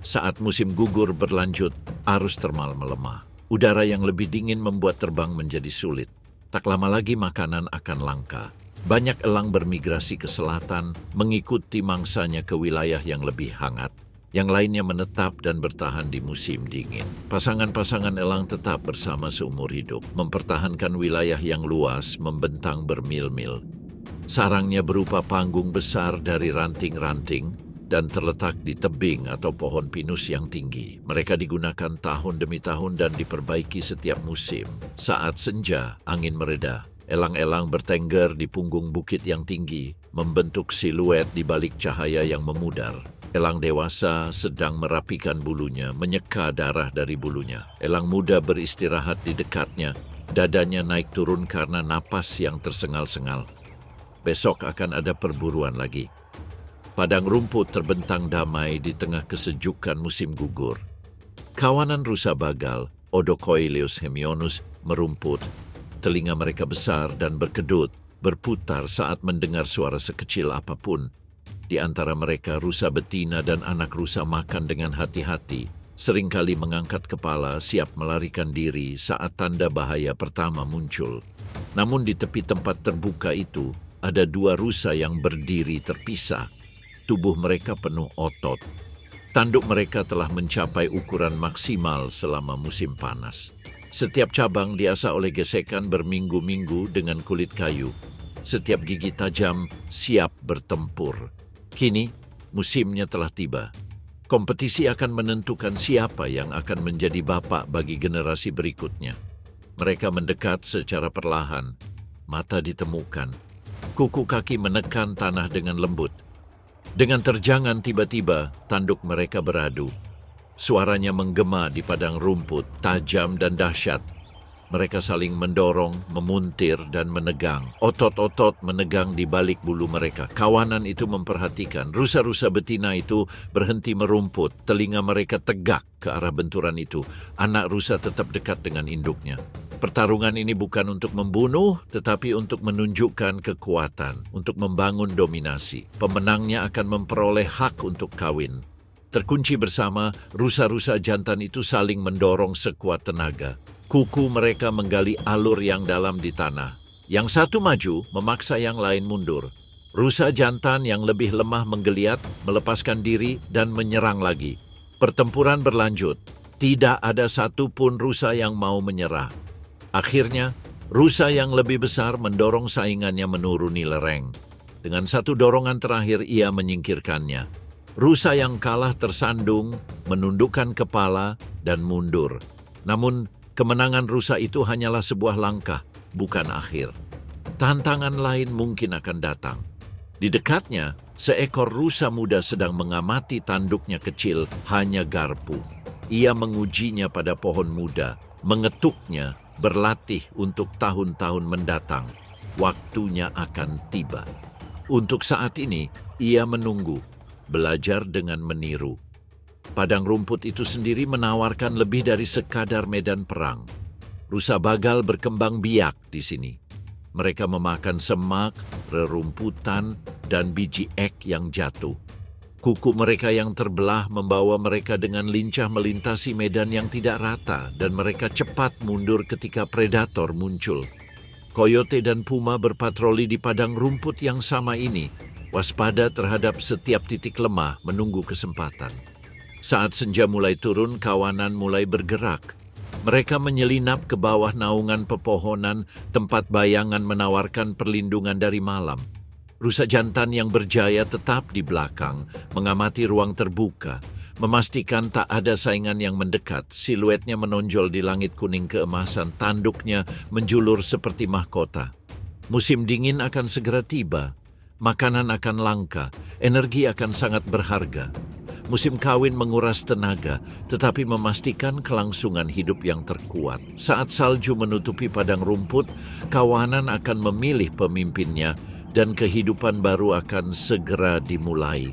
Speaker 1: Saat musim gugur berlanjut, arus termal melemah. Udara yang lebih dingin membuat terbang menjadi sulit. Tak lama lagi makanan akan langka. Banyak elang bermigrasi ke selatan, mengikuti mangsanya ke wilayah yang lebih hangat. Yang lainnya menetap dan bertahan di musim dingin. Pasangan-pasangan elang tetap bersama seumur hidup, mempertahankan wilayah yang luas, membentang bermil-mil. Sarangnya berupa panggung besar dari ranting-ranting dan terletak di tebing atau pohon pinus yang tinggi. Mereka digunakan tahun demi tahun dan diperbaiki setiap musim. Saat senja, angin mereda. Elang-elang bertengger di punggung bukit yang tinggi, membentuk siluet di balik cahaya yang memudar. Elang dewasa sedang merapikan bulunya, menyeka darah dari bulunya. Elang muda beristirahat di dekatnya, dadanya naik turun karena napas yang tersengal-sengal. Besok akan ada perburuan lagi. Padang rumput terbentang damai di tengah kesejukan musim gugur. Kawanan rusa bagal, Odocoileus hemionus, merumput. Telinga mereka besar dan berkedut, berputar saat mendengar suara sekecil apapun. Di antara mereka, rusa betina dan anak rusa makan dengan hati-hati, seringkali mengangkat kepala siap melarikan diri saat tanda bahaya pertama muncul. Namun di tepi tempat terbuka itu, ada dua rusa yang berdiri terpisah. Tubuh mereka penuh otot. Tanduk mereka telah mencapai ukuran maksimal selama musim panas. Setiap cabang diasah oleh gesekan berminggu-minggu dengan kulit kayu. Setiap gigi tajam siap bertempur. Kini, musimnya telah tiba. Kompetisi akan menentukan siapa yang akan menjadi bapak bagi generasi berikutnya. Mereka mendekat secara perlahan, mata ditemukan. Kuku kaki menekan tanah dengan lembut. Dengan terjangan tiba-tiba, tanduk mereka beradu. Suaranya menggema di padang rumput, tajam dan dahsyat. Mereka saling mendorong, memuntir, dan menegang. Otot-otot menegang di balik bulu mereka. Kawanan itu memperhatikan. Rusa-rusa betina itu berhenti merumput. Telinga mereka tegak ke arah benturan itu. Anak rusa tetap dekat dengan induknya. Pertarungan ini bukan untuk membunuh, tetapi untuk menunjukkan kekuatan, untuk membangun dominasi. Pemenangnya akan memperoleh hak untuk kawin. Terkunci bersama, rusa-rusa jantan itu saling mendorong sekuat tenaga. Kuku mereka menggali alur yang dalam di tanah. Yang satu maju, memaksa yang lain mundur. Rusa jantan yang lebih lemah menggeliat, melepaskan diri, dan menyerang lagi. Pertempuran berlanjut. Tidak ada satupun rusa yang mau menyerah. Akhirnya, rusa yang lebih besar mendorong saingannya menuruni lereng. Dengan satu dorongan terakhir, ia menyingkirkannya. Rusa yang kalah tersandung, menundukkan kepala, dan mundur. Namun, kemenangan rusa itu hanyalah sebuah langkah, bukan akhir. Tantangan lain mungkin akan datang. Di dekatnya, seekor rusa muda sedang mengamati tanduknya kecil, hanya garpu. Ia mengujinya pada pohon muda, mengetuknya, berlatih untuk tahun-tahun mendatang. Waktunya akan tiba. Untuk saat ini, ia menunggu, belajar dengan meniru. Padang rumput itu sendiri menawarkan lebih dari sekadar medan perang. Rusa bagal berkembang biak di sini. Mereka memakan semak, rerumputan, dan biji ek yang jatuh. Kuku mereka yang terbelah membawa mereka dengan lincah melintasi medan yang tidak rata, dan mereka cepat mundur ketika predator muncul. Coyote dan puma berpatroli di padang rumput yang sama ini, waspada terhadap setiap titik lemah menunggu kesempatan. Saat senja mulai turun, kawanan mulai bergerak. Mereka menyelinap ke bawah naungan pepohonan, tempat bayangan menawarkan perlindungan dari malam. Rusa jantan yang berjaya tetap di belakang, mengamati ruang terbuka, memastikan tak ada saingan yang mendekat. Siluetnya menonjol di langit kuning keemasan, tanduknya menjulur seperti mahkota. Musim dingin akan segera tiba, makanan akan langka, energi akan sangat berharga. Musim kawin menguras tenaga, tetapi memastikan kelangsungan hidup yang terkuat. Saat salju menutupi padang rumput, kawanan akan memilih pemimpinnya dan kehidupan baru akan segera dimulai.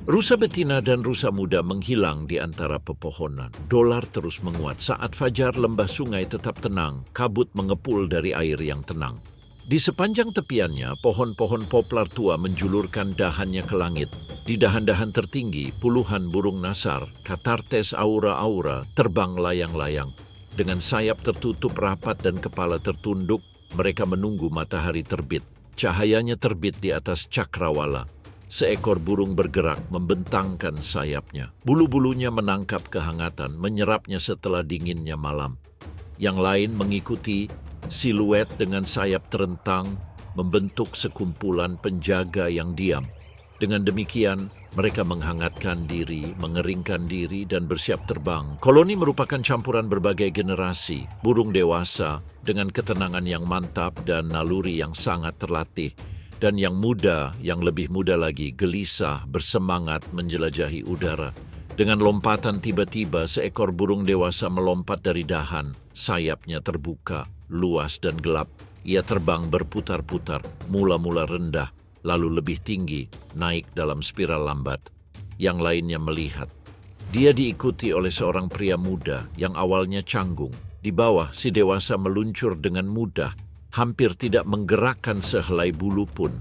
Speaker 1: Rusa betina dan rusa muda menghilang di antara pepohonan. Dolar terus menguat. Saat fajar, lembah sungai tetap tenang, kabut mengepul dari air yang tenang. Di sepanjang tepiannya, pohon-pohon poplar tua menjulurkan dahannya ke langit. Di dahan-dahan tertinggi, puluhan burung nasar, Cathartes aura-aura, terbang layang-layang. Dengan sayap tertutup rapat dan kepala tertunduk, mereka menunggu matahari terbit. Cahayanya terbit di atas cakrawala. Seekor burung bergerak membentangkan sayapnya. Bulu-bulunya menangkap kehangatan, menyerapnya setelah dinginnya malam. Yang lain mengikuti, siluet dengan sayap terentang membentuk sekumpulan penjaga yang diam. Dengan demikian, mereka menghangatkan diri, mengeringkan diri, dan bersiap terbang. Koloni merupakan campuran berbagai generasi, burung dewasa dengan ketenangan yang mantap dan naluri yang sangat terlatih, dan yang muda, yang lebih muda lagi, gelisah, bersemangat menjelajahi udara. Dengan lompatan tiba-tiba, seekor burung dewasa melompat dari dahan, sayapnya terbuka, luas dan gelap. Ia terbang berputar-putar, mula-mula rendah, lalu lebih tinggi, naik dalam spiral lambat. Yang lainnya melihat. Dia diikuti oleh seorang pria muda yang awalnya canggung. Di bawah, si dewasa meluncur dengan mudah, hampir tidak menggerakkan sehelai bulu pun.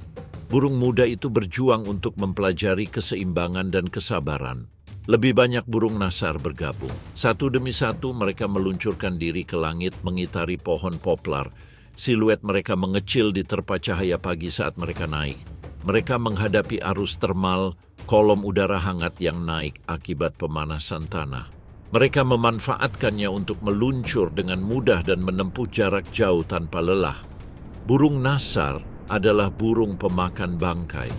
Speaker 1: Burung muda itu berjuang untuk mempelajari keseimbangan dan kesabaran. Lebih banyak burung nasar bergabung. Satu demi satu mereka meluncurkan diri ke langit mengitari pohon poplar. Siluet mereka mengecil di terpa cahaya pagi saat mereka naik. Mereka menghadapi arus termal, kolom udara hangat yang naik akibat pemanasan tanah. Mereka memanfaatkannya untuk meluncur dengan mudah dan menempuh jarak jauh tanpa lelah. Burung nasar adalah burung pemakan bangkai.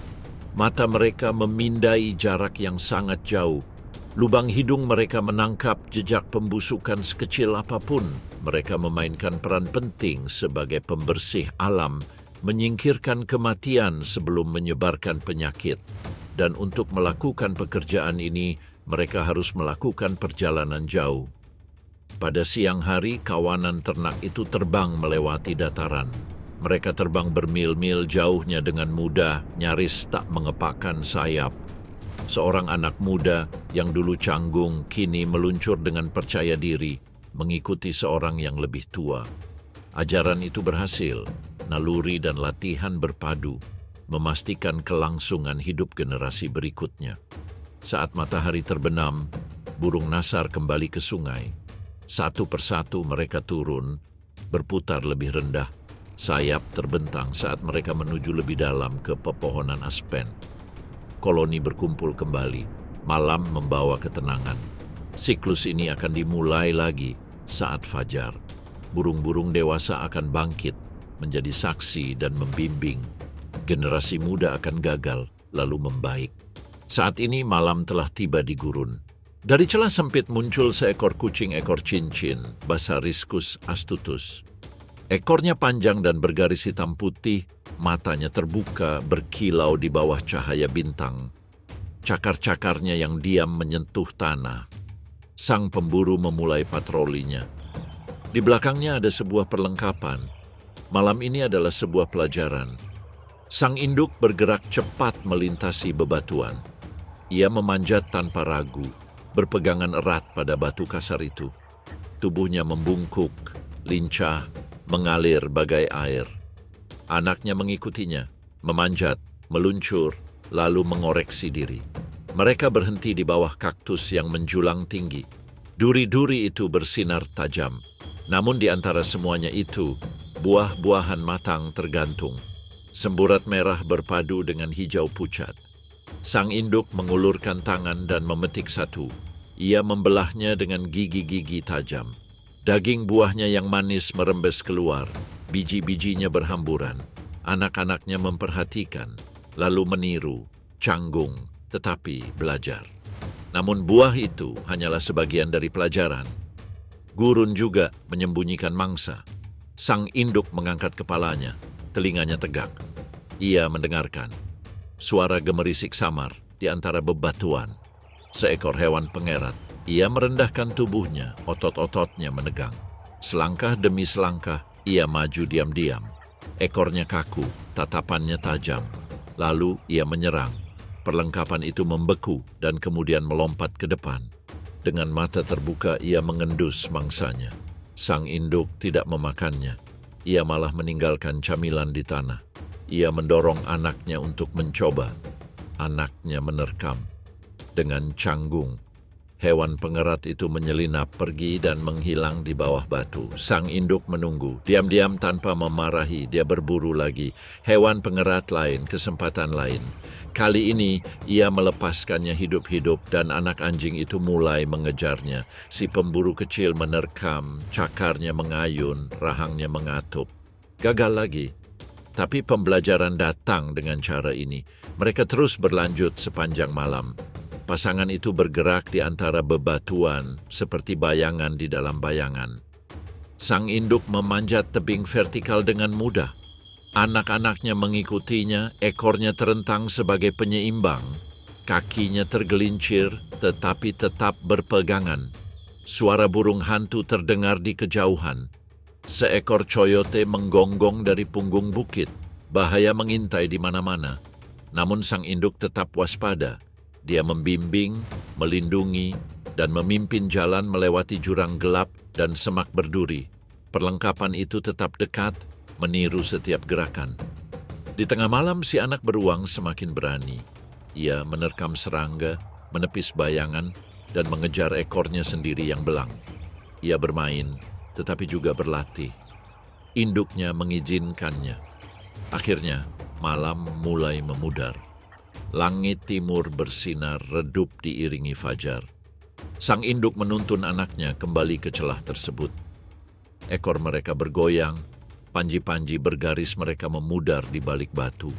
Speaker 1: Mata mereka memindai jarak yang sangat jauh. Lubang hidung mereka menangkap jejak pembusukan sekecil apapun. Mereka memainkan peran penting sebagai pembersih alam, menyingkirkan kematian sebelum menyebarkan penyakit. Dan untuk melakukan pekerjaan ini, mereka harus melakukan perjalanan jauh. Pada siang hari, kawanan ternak itu terbang melewati dataran. Mereka terbang bermil-mil jauhnya dengan mudah, nyaris tak mengepakkan sayap. Seorang anak muda yang dulu canggung kini meluncur dengan percaya diri, mengikuti seorang yang lebih tua. Ajaran itu berhasil, naluri dan latihan berpadu, memastikan kelangsungan hidup generasi berikutnya. Saat matahari terbenam, burung nasar kembali ke sungai. Satu persatu mereka turun, berputar lebih rendah. Sayap terbentang saat mereka menuju lebih dalam ke pepohonan aspen. Koloni berkumpul kembali, malam membawa ketenangan. Siklus ini akan dimulai lagi saat fajar. Burung-burung dewasa akan bangkit, menjadi saksi dan membimbing. Generasi muda akan gagal, lalu membaik. Saat ini malam telah tiba di gurun. Dari celah sempit muncul seekor kucing ekor cincin, Basariscus astutus. Ekornya panjang dan bergaris hitam putih, matanya terbuka, berkilau di bawah cahaya bintang. Cakar-cakarnya yang diam menyentuh tanah. Sang pemburu memulai patrolinya. Di belakangnya ada sebuah perlengkapan. Malam ini adalah sebuah pelajaran. Sang induk bergerak cepat melintasi bebatuan. Ia memanjat tanpa ragu, berpegangan erat pada batu kasar itu. Tubuhnya membungkuk, lincah, mengalir bagai air. Anaknya mengikutinya, memanjat, meluncur, lalu mengoreksi diri. Mereka berhenti di bawah kaktus yang menjulang tinggi. Duri-duri itu bersinar tajam. Namun di antara semuanya itu, buah-buahan matang tergantung. Semburat merah berpadu dengan hijau pucat. Sang induk mengulurkan tangan dan memetik satu. Ia membelahnya dengan gigi-gigi tajam. Daging buahnya yang manis merembes keluar. Biji-bijinya berhamburan. Anak-anaknya memperhatikan, lalu meniru, canggung, tetapi belajar. Namun buah itu hanyalah sebagian dari pelajaran. Gurun juga menyembunyikan mangsa. Sang induk mengangkat kepalanya, telinganya tegak. Ia mendengarkan. Suara gemerisik samar di antara bebatuan. Seekor hewan pengerat. Ia merendahkan tubuhnya, otot-ototnya menegang. Selangkah demi selangkah, ia maju diam-diam. Ekornya kaku, tatapannya tajam. Lalu ia menyerang. Perlengkapan itu membeku dan kemudian melompat ke depan. Dengan mata terbuka ia mengendus mangsanya. Sang induk tidak memakannya. Ia malah meninggalkan camilan di tanah. Ia mendorong anaknya untuk mencoba. Anaknya menerkam. Dengan canggung, hewan pengerat itu menyelinap pergi dan menghilang di bawah batu. Sang induk menunggu. Diam-diam tanpa memarahi, dia berburu lagi. Hewan pengerat lain, kesempatan lain. Kali ini, ia melepaskannya hidup-hidup dan anak anjing itu mulai mengejarnya. Si pemburu kecil menerkam, cakarnya mengayun, rahangnya mengatup. Gagal lagi. Tapi pembelajaran datang dengan cara ini. Mereka terus berlanjut sepanjang malam. Pasangan itu bergerak di antara bebatuan, seperti bayangan di dalam bayangan. Sang induk memanjat tebing vertikal dengan mudah. Anak-anaknya mengikutinya, ekornya terentang sebagai penyeimbang. Kakinya tergelincir, tetapi tetap berpegangan. Suara burung hantu terdengar di kejauhan. Seekor coyote menggonggong dari punggung bukit. Bahaya mengintai di mana-mana. Namun sang induk tetap waspada. Dia membimbing, melindungi, dan memimpin jalan melewati jurang gelap dan semak berduri. Perlengkapan itu tetap dekat, meniru setiap gerakan. Di tengah malam si anak beruang semakin berani. Ia menerkam serangga, menepis bayangan, dan mengejar ekornya sendiri yang belang. Ia bermain, tetapi juga berlatih. Induknya mengizinkannya. Akhirnya, malam mulai memudar. Langit timur bersinar redup diiringi fajar. Sang induk menuntun anaknya kembali ke celah tersebut. Ekor mereka bergoyang, panji-panji bergaris mereka memudar di balik batu.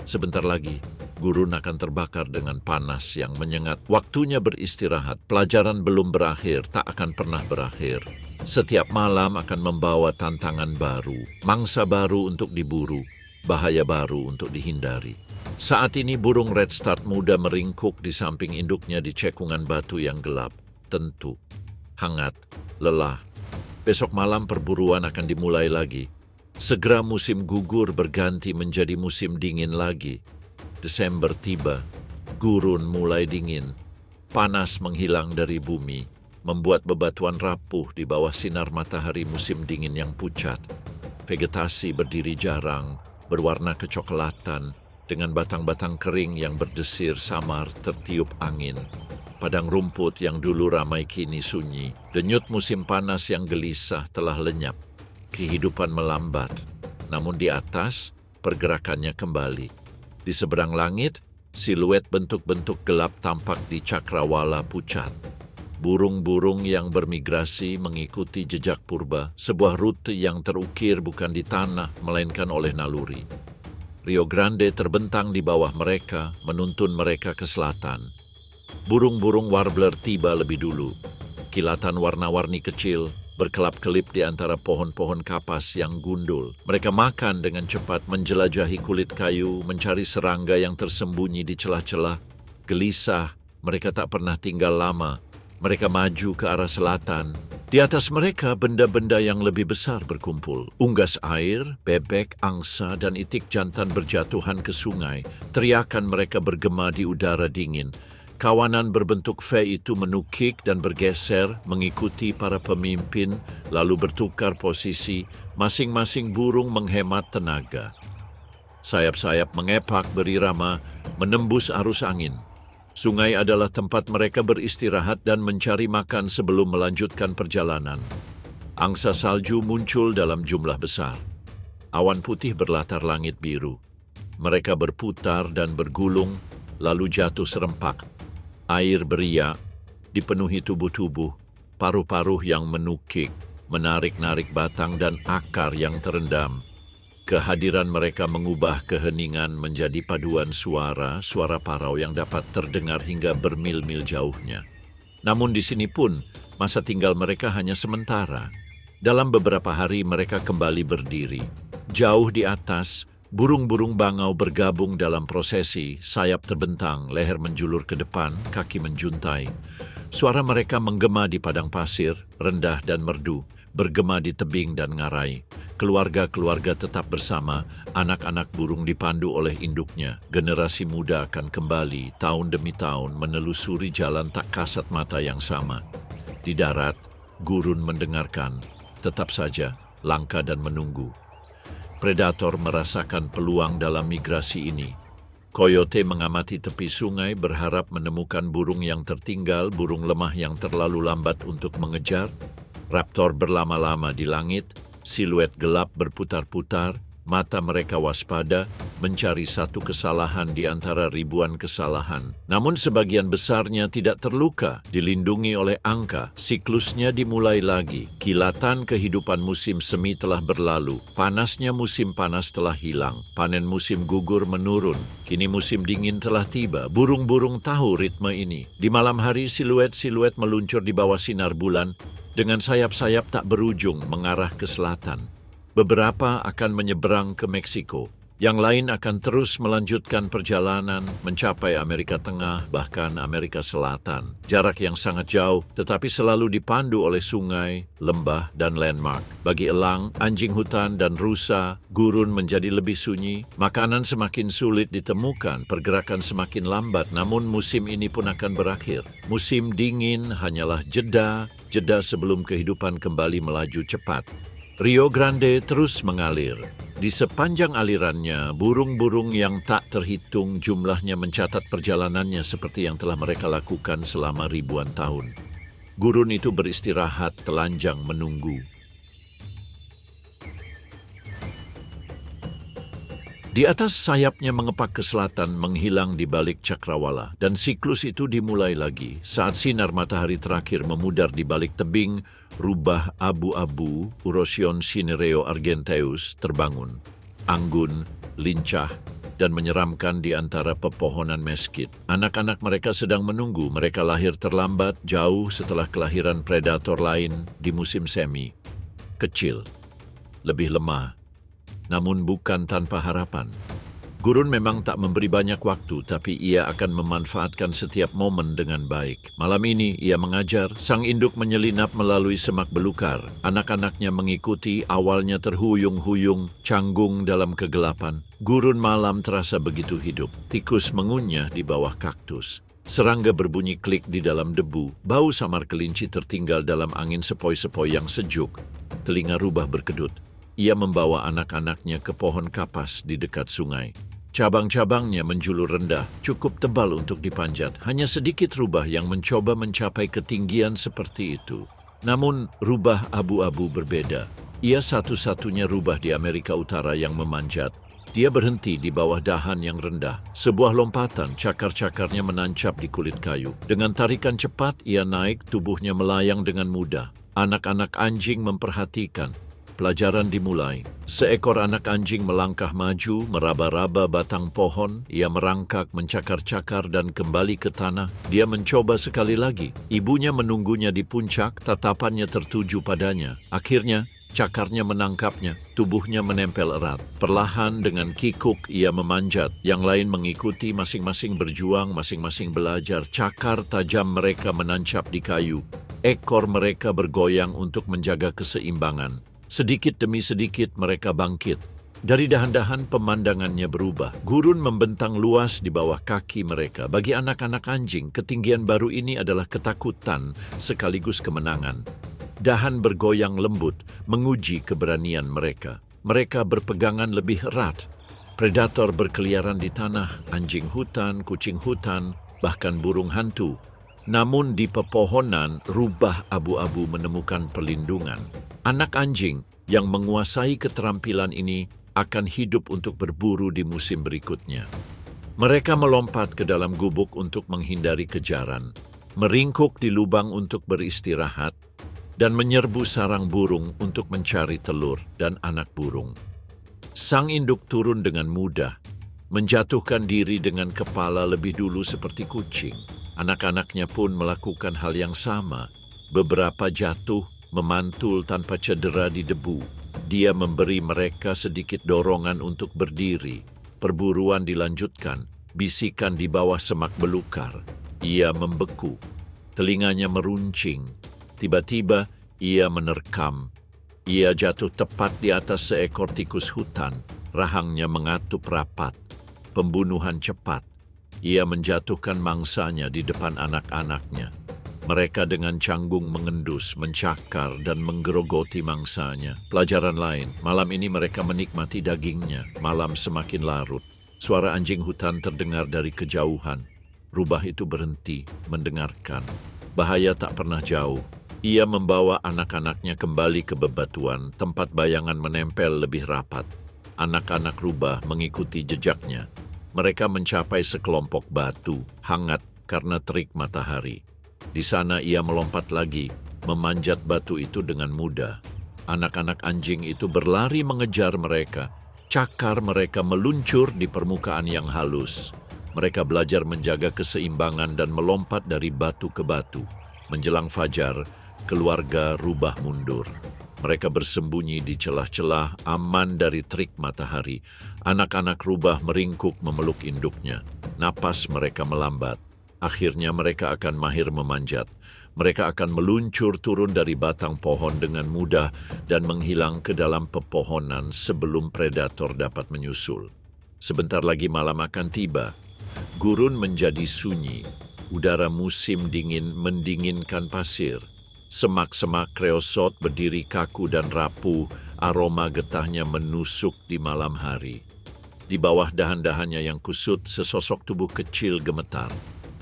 Speaker 1: Sebentar lagi, gurun akan terbakar dengan panas yang menyengat. Waktunya beristirahat, pelajaran belum berakhir, tak akan pernah berakhir. Setiap malam akan membawa tantangan baru, mangsa baru untuk diburu, bahaya baru untuk dihindari. Saat ini burung redstart muda meringkuk di samping induknya di cekungan batu yang gelap. Tentu, hangat, lelah. Besok malam perburuan akan dimulai lagi. Segera musim gugur berganti menjadi musim dingin lagi. Desember tiba, gurun mulai dingin. Panas menghilang dari bumi, membuat bebatuan rapuh di bawah sinar matahari musim dingin yang pucat. Vegetasi berdiri jarang, berwarna kecoklatan, dengan batang-batang kering yang berdesir samar tertiup angin. Padang rumput yang dulu ramai kini sunyi. Denyut musim panas yang gelisah telah lenyap. Kehidupan melambat. Namun di atas, pergerakannya kembali. Di seberang langit, siluet bentuk-bentuk gelap tampak di cakrawala pucat. Burung-burung yang bermigrasi mengikuti jejak purba, sebuah rute yang terukir bukan di tanah, melainkan oleh naluri. Rio Grande terbentang di bawah mereka, menuntun mereka ke selatan. Burung-burung warbler tiba lebih dulu. Kilatan warna-warni kecil berkelap-kelip di antara pohon-pohon kapas yang gundul. Mereka makan dengan cepat, menjelajahi kulit kayu, mencari serangga yang tersembunyi di celah-celah. Gelisah, mereka tak pernah tinggal lama. Mereka maju ke arah selatan. Di atas mereka, benda-benda yang lebih besar berkumpul. Unggas air, bebek, angsa, dan itik jantan berjatuhan ke sungai. Teriakan mereka bergema di udara dingin. Kawanan berbentuk V itu menukik dan bergeser mengikuti para pemimpin, lalu bertukar posisi, masing-masing burung menghemat tenaga. Sayap-sayap mengepak berirama, menembus arus angin. Sungai adalah tempat mereka beristirahat dan mencari makan sebelum melanjutkan perjalanan. Angsa salju muncul dalam jumlah besar. Awan putih berlatar langit biru. Mereka berputar dan bergulung, lalu jatuh serempak. Air beriak, dipenuhi tubuh-tubuh, paruh-paruh yang menukik, menarik-narik batang dan akar yang terendam. Kehadiran mereka mengubah keheningan menjadi paduan suara parau yang dapat terdengar hingga bermil-mil jauhnya. Namun di sini pun, masa tinggal mereka hanya sementara. Dalam beberapa hari mereka kembali berdiri. Jauh di atas, burung-burung bangau bergabung dalam prosesi, sayap terbentang, leher menjulur ke depan, kaki menjuntai. Suara mereka menggema di padang pasir, rendah dan merdu, bergema di tebing dan ngarai. Keluarga-keluarga tetap bersama, anak-anak burung dipandu oleh induknya. Generasi muda akan kembali tahun demi tahun menelusuri jalan tak kasat mata yang sama. Di darat, gurun mendengarkan, tetap saja langka dan menunggu. Predator merasakan peluang dalam migrasi ini. Coyote mengamati tepi sungai berharap menemukan burung yang tertinggal, burung lemah yang terlalu lambat untuk mengejar. Raptor berlama-lama di langit, siluet gelap berputar-putar, mata mereka waspada, mencari satu kesalahan di antara ribuan kesalahan. Namun sebagian besarnya tidak terluka, dilindungi oleh angka. Siklusnya dimulai lagi. Kilatan kehidupan musim semi telah berlalu. Panasnya musim panas telah hilang. Panen musim gugur menurun. Kini musim dingin telah tiba. Burung-burung tahu ritme ini. Di malam hari siluet-siluet meluncur di bawah sinar bulan, dengan sayap-sayap tak berujung mengarah ke selatan. Beberapa akan menyeberang ke Meksiko. Yang lain akan terus melanjutkan perjalanan mencapai Amerika Tengah, bahkan Amerika Selatan. Jarak yang sangat jauh, tetapi selalu dipandu oleh sungai, lembah, dan landmark. Bagi elang, anjing hutan, dan rusa, gurun menjadi lebih sunyi. Makanan semakin sulit ditemukan, pergerakan semakin lambat, namun musim ini pun akan berakhir. Musim dingin hanyalah jeda sebelum kehidupan kembali melaju cepat. Rio Grande terus mengalir. Di sepanjang alirannya, burung-burung yang tak terhitung jumlahnya mencatat perjalanannya seperti yang telah mereka lakukan selama ribuan tahun. Gurun itu beristirahat, telanjang menunggu. Di atas sayapnya mengepak ke selatan, menghilang di balik cakrawala. Dan siklus itu dimulai lagi. Saat sinar matahari terakhir memudar di balik tebing, rubah abu-abu Urocyon cinereo argenteus terbangun. Anggun, lincah, dan menyeramkan di antara pepohonan meskit. Anak-anak mereka sedang menunggu. Mereka lahir terlambat, jauh setelah kelahiran predator lain di musim semi. Kecil, lebih lemah, namun bukan tanpa harapan. Gurun memang tak memberi banyak waktu, tapi ia akan memanfaatkan setiap momen dengan baik. Malam ini ia mengajar, sang induk menyelinap melalui semak belukar. Anak-anaknya mengikuti, awalnya terhuyung-huyung, canggung dalam kegelapan. Gurun malam terasa begitu hidup. Tikus mengunyah di bawah kaktus. Serangga berbunyi klik di dalam debu. Bau samar kelinci tertinggal dalam angin sepoi-sepoi yang sejuk. Telinga rubah berkedut. Ia membawa anak-anaknya ke pohon kapas di dekat sungai. Cabang-cabangnya menjulur rendah, cukup tebal untuk dipanjat. Hanya sedikit rubah yang mencoba mencapai ketinggian seperti itu. Namun, rubah abu-abu berbeda. Ia satu-satunya rubah di Amerika Utara yang memanjat. Dia berhenti di bawah dahan yang rendah. Sebuah lompatan, cakar-cakarnya menancap di kulit kayu. Dengan tarikan cepat, ia naik, tubuhnya melayang dengan mudah. Anak-anak anjing memperhatikan. Pelajaran dimulai. Seekor anak anjing melangkah maju, meraba-raba batang pohon. Ia merangkak, mencakar-cakar dan kembali ke tanah. Dia mencoba sekali lagi. Ibunya menunggunya di puncak, tatapannya tertuju padanya. Akhirnya, cakarnya menangkapnya, tubuhnya menempel erat. Perlahan dengan kikuk ia memanjat. Yang lain mengikuti, masing-masing berjuang, masing-masing belajar. Cakar tajam mereka menancap di kayu. Ekor mereka bergoyang untuk menjaga keseimbangan. Sedikit demi sedikit mereka bangkit. Dari dahan-dahan pemandangannya berubah. Gurun membentang luas di bawah kaki mereka. Bagi anak-anak anjing, ketinggian baru ini adalah ketakutan sekaligus kemenangan. Dahan bergoyang lembut, menguji keberanian mereka. Mereka berpegangan lebih erat. Predator berkeliaran di tanah, anjing hutan, kucing hutan, bahkan burung hantu. Namun di pepohonan, rubah abu-abu menemukan perlindungan. Anak anjing yang menguasai keterampilan ini akan hidup untuk berburu di musim berikutnya. Mereka melompat ke dalam gubuk untuk menghindari kejaran, meringkuk di lubang untuk beristirahat, dan menyerbu sarang burung untuk mencari telur dan anak burung. Sang induk turun dengan mudah, menjatuhkan diri dengan kepala lebih dulu seperti kucing. Anak-anaknya pun melakukan hal yang sama. Beberapa jatuh, memantul tanpa cedera di debu. Dia memberi mereka sedikit dorongan untuk berdiri. Perburuan dilanjutkan, bisikan di bawah semak belukar. Ia membeku, telinganya meruncing. Tiba-tiba ia menerkam. Ia jatuh tepat di atas seekor tikus hutan. Rahangnya mengatup rapat. Pembunuhan cepat. Ia menjatuhkan mangsanya di depan anak-anaknya. Mereka dengan canggung mengendus, mencakar, dan menggerogoti mangsanya. Pelajaran lain, malam ini mereka menikmati dagingnya. Malam semakin larut. Suara anjing hutan terdengar dari kejauhan. Rubah itu berhenti, mendengarkan. Bahaya tak pernah jauh. Ia membawa anak-anaknya kembali ke bebatuan, tempat bayangan menempel lebih rapat. Anak-anak rubah mengikuti jejaknya. Mereka mencapai sekelompok batu, hangat karena terik matahari. Di sana ia melompat lagi, memanjat batu itu dengan mudah. Anak-anak anjing itu berlari mengejar mereka. Cakar mereka meluncur di permukaan yang halus. Mereka belajar menjaga keseimbangan dan melompat dari batu ke batu. Menjelang fajar, keluarga rubah mundur. Mereka bersembunyi di celah-celah, aman dari terik matahari. Anak-anak rubah meringkuk memeluk induknya. Napas mereka melambat. Akhirnya mereka akan mahir memanjat. Mereka akan meluncur turun dari batang pohon dengan mudah dan menghilang ke dalam pepohonan sebelum predator dapat menyusul. Sebentar lagi malam akan tiba. Gurun menjadi sunyi. Udara musim dingin mendinginkan pasir. Semak-semak kreosot berdiri kaku dan rapuh, aroma getahnya menusuk di malam hari. Di bawah dahan-dahannya yang kusut, sesosok tubuh kecil gemetar.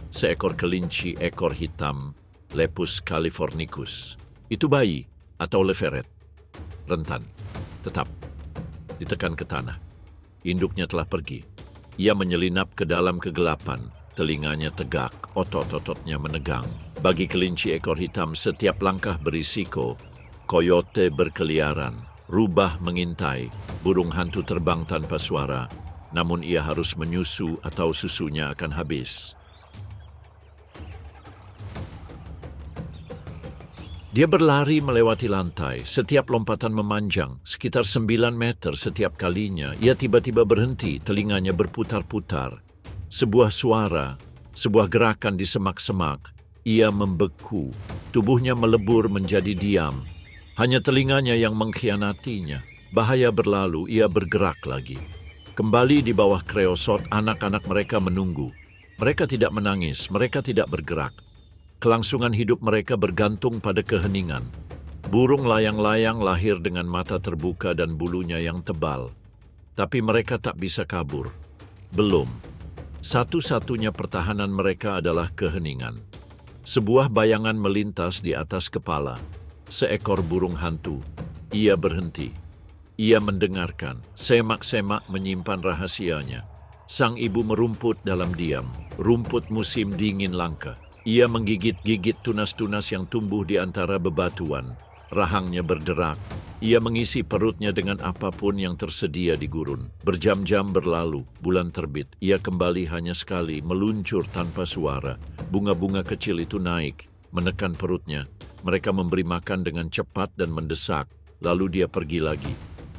Speaker 1: Seekor kelinci ekor hitam, Lepus californicus. Itu bayi atau leveret. Rentan, tetap, ditekan ke tanah. Induknya telah pergi. Ia menyelinap ke dalam kegelapan. Telinganya tegak, otot-ototnya menegang. Bagi kelinci ekor hitam, setiap langkah berisiko. Koyote berkeliaran, rubah mengintai, burung hantu terbang tanpa suara. Namun ia harus menyusu atau susunya akan habis. Dia berlari melewati lantai, setiap lompatan memanjang, sekitar 9 meter setiap kalinya. Ia tiba-tiba berhenti, telinganya berputar-putar. Sebuah suara, sebuah gerakan di semak-semak. Ia membeku, tubuhnya melebur menjadi diam. Hanya telinganya yang mengkhianatinya. Bahaya berlalu, ia bergerak lagi. Kembali di bawah kreosot, anak-anak mereka menunggu. Mereka tidak menangis, mereka tidak bergerak. Kelangsungan hidup mereka bergantung pada keheningan. Burung layang-layang lahir dengan mata terbuka dan bulunya yang tebal. Tapi mereka tak bisa kabur. Belum. Satu-satunya pertahanan mereka adalah keheningan. Sebuah bayangan melintas di atas kepala. Seekor burung hantu. Ia berhenti. Ia mendengarkan. Semak-semak menyimpan rahasianya. Sang ibu merumput dalam diam. Rumput musim dingin langka. Ia menggigit-gigit tunas-tunas yang tumbuh di antara bebatuan. Rahangnya berderak. Ia mengisi perutnya dengan apapun yang tersedia di gurun. Berjam-jam berlalu, bulan terbit. Ia kembali hanya sekali, meluncur tanpa suara. Bunga-bunga kecil itu naik, menekan perutnya. Mereka memberi makan dengan cepat dan mendesak. Lalu dia pergi lagi.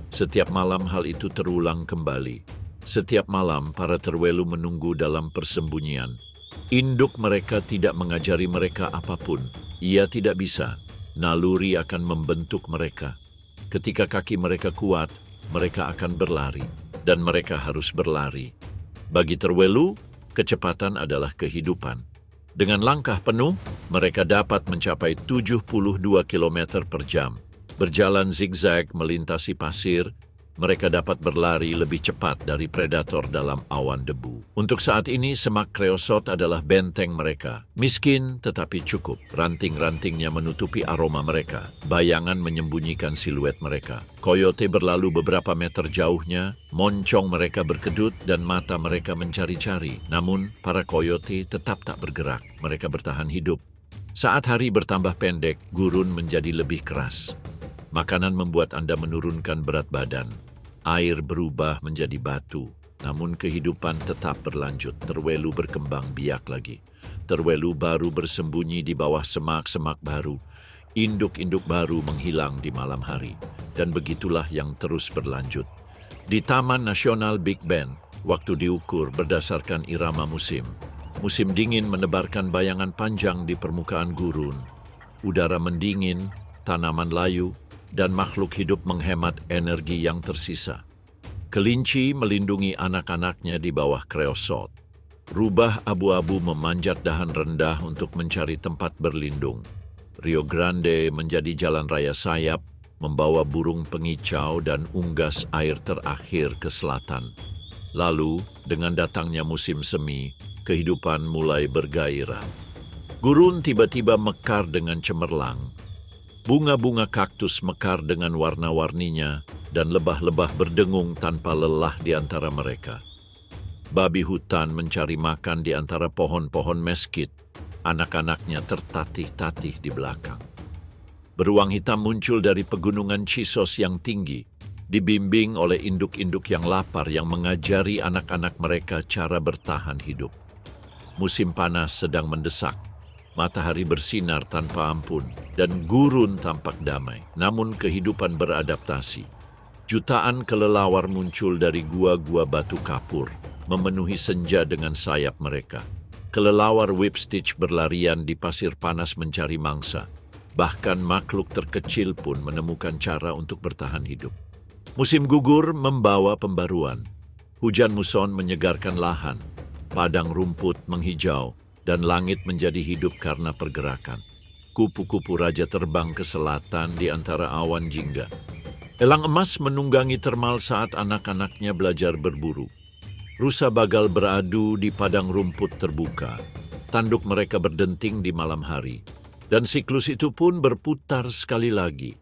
Speaker 1: Setiap malam hal itu terulang kembali. Setiap malam para terwelu menunggu dalam persembunyian. Induk mereka tidak mengajari mereka apapun. Ia tidak bisa. Naluri akan membentuk mereka. Ketika kaki mereka kuat, mereka akan berlari. Dan mereka harus berlari. Bagi terwelu, kecepatan adalah kehidupan. Dengan langkah penuh, mereka dapat mencapai 72 km per jam. Berjalan zigzag melintasi pasir, Mereka dapat berlari lebih cepat dari predator dalam awan debu. Untuk saat ini, semak kreosot adalah benteng mereka. Miskin tetapi cukup. Ranting-rantingnya menutupi aroma mereka. Bayangan menyembunyikan siluet mereka. Koyote berlalu beberapa meter jauhnya, moncong mereka berkedut dan mata mereka mencari-cari. Namun, para koyote tetap tak bergerak. Mereka bertahan hidup. Saat hari bertambah pendek, gurun menjadi lebih keras. Makanan membuat Anda menurunkan berat badan. Air berubah menjadi batu, namun kehidupan tetap berlanjut. Terwelu berkembang biak lagi. Terwelu baru bersembunyi di bawah semak-semak baru. Induk-induk baru menghilang di malam hari. Dan begitulah yang terus berlanjut. Di Taman Nasional Big Bend, waktu diukur berdasarkan irama musim. Musim dingin menebarkan bayangan panjang di permukaan gurun. Udara mendingin, tanaman layu, dan makhluk hidup menghemat energi yang tersisa. Kelinci melindungi anak-anaknya di bawah kreosot. Rubah abu-abu memanjat dahan rendah untuk mencari tempat berlindung. Rio Grande menjadi jalan raya sayap, membawa burung pengicau dan unggas air terakhir ke selatan. Lalu, dengan datangnya musim semi, kehidupan mulai bergairah. Gurun tiba-tiba mekar dengan cemerlang. Bunga-bunga kaktus mekar dengan warna-warninya dan lebah-lebah berdengung tanpa lelah di antara mereka. Babi hutan mencari makan di antara pohon-pohon meskit. Anak-anaknya tertatih-tatih di belakang. Beruang hitam muncul dari pegunungan Chisos yang tinggi, dibimbing oleh induk-induk yang lapar yang mengajari anak-anak mereka cara bertahan hidup. Musim panas sedang mendesak. Matahari bersinar tanpa ampun dan gurun tampak damai. Namun kehidupan beradaptasi. Jutaan kelelawar muncul dari gua-gua batu kapur, memenuhi senja dengan sayap mereka. Kelelawar whipstitch berlarian di pasir panas mencari mangsa. Bahkan makhluk terkecil pun menemukan cara untuk bertahan hidup. Musim gugur membawa pembaruan. Hujan muson menyegarkan lahan. Padang rumput menghijau. Dan langit menjadi hidup karena pergerakan. Kupu-kupu raja terbang ke selatan di antara awan jingga. Elang emas menunggangi termal saat anak-anaknya belajar berburu. Rusa bagal beradu di padang rumput terbuka. Tanduk mereka berdenting di malam hari. Dan siklus itu pun berputar sekali lagi.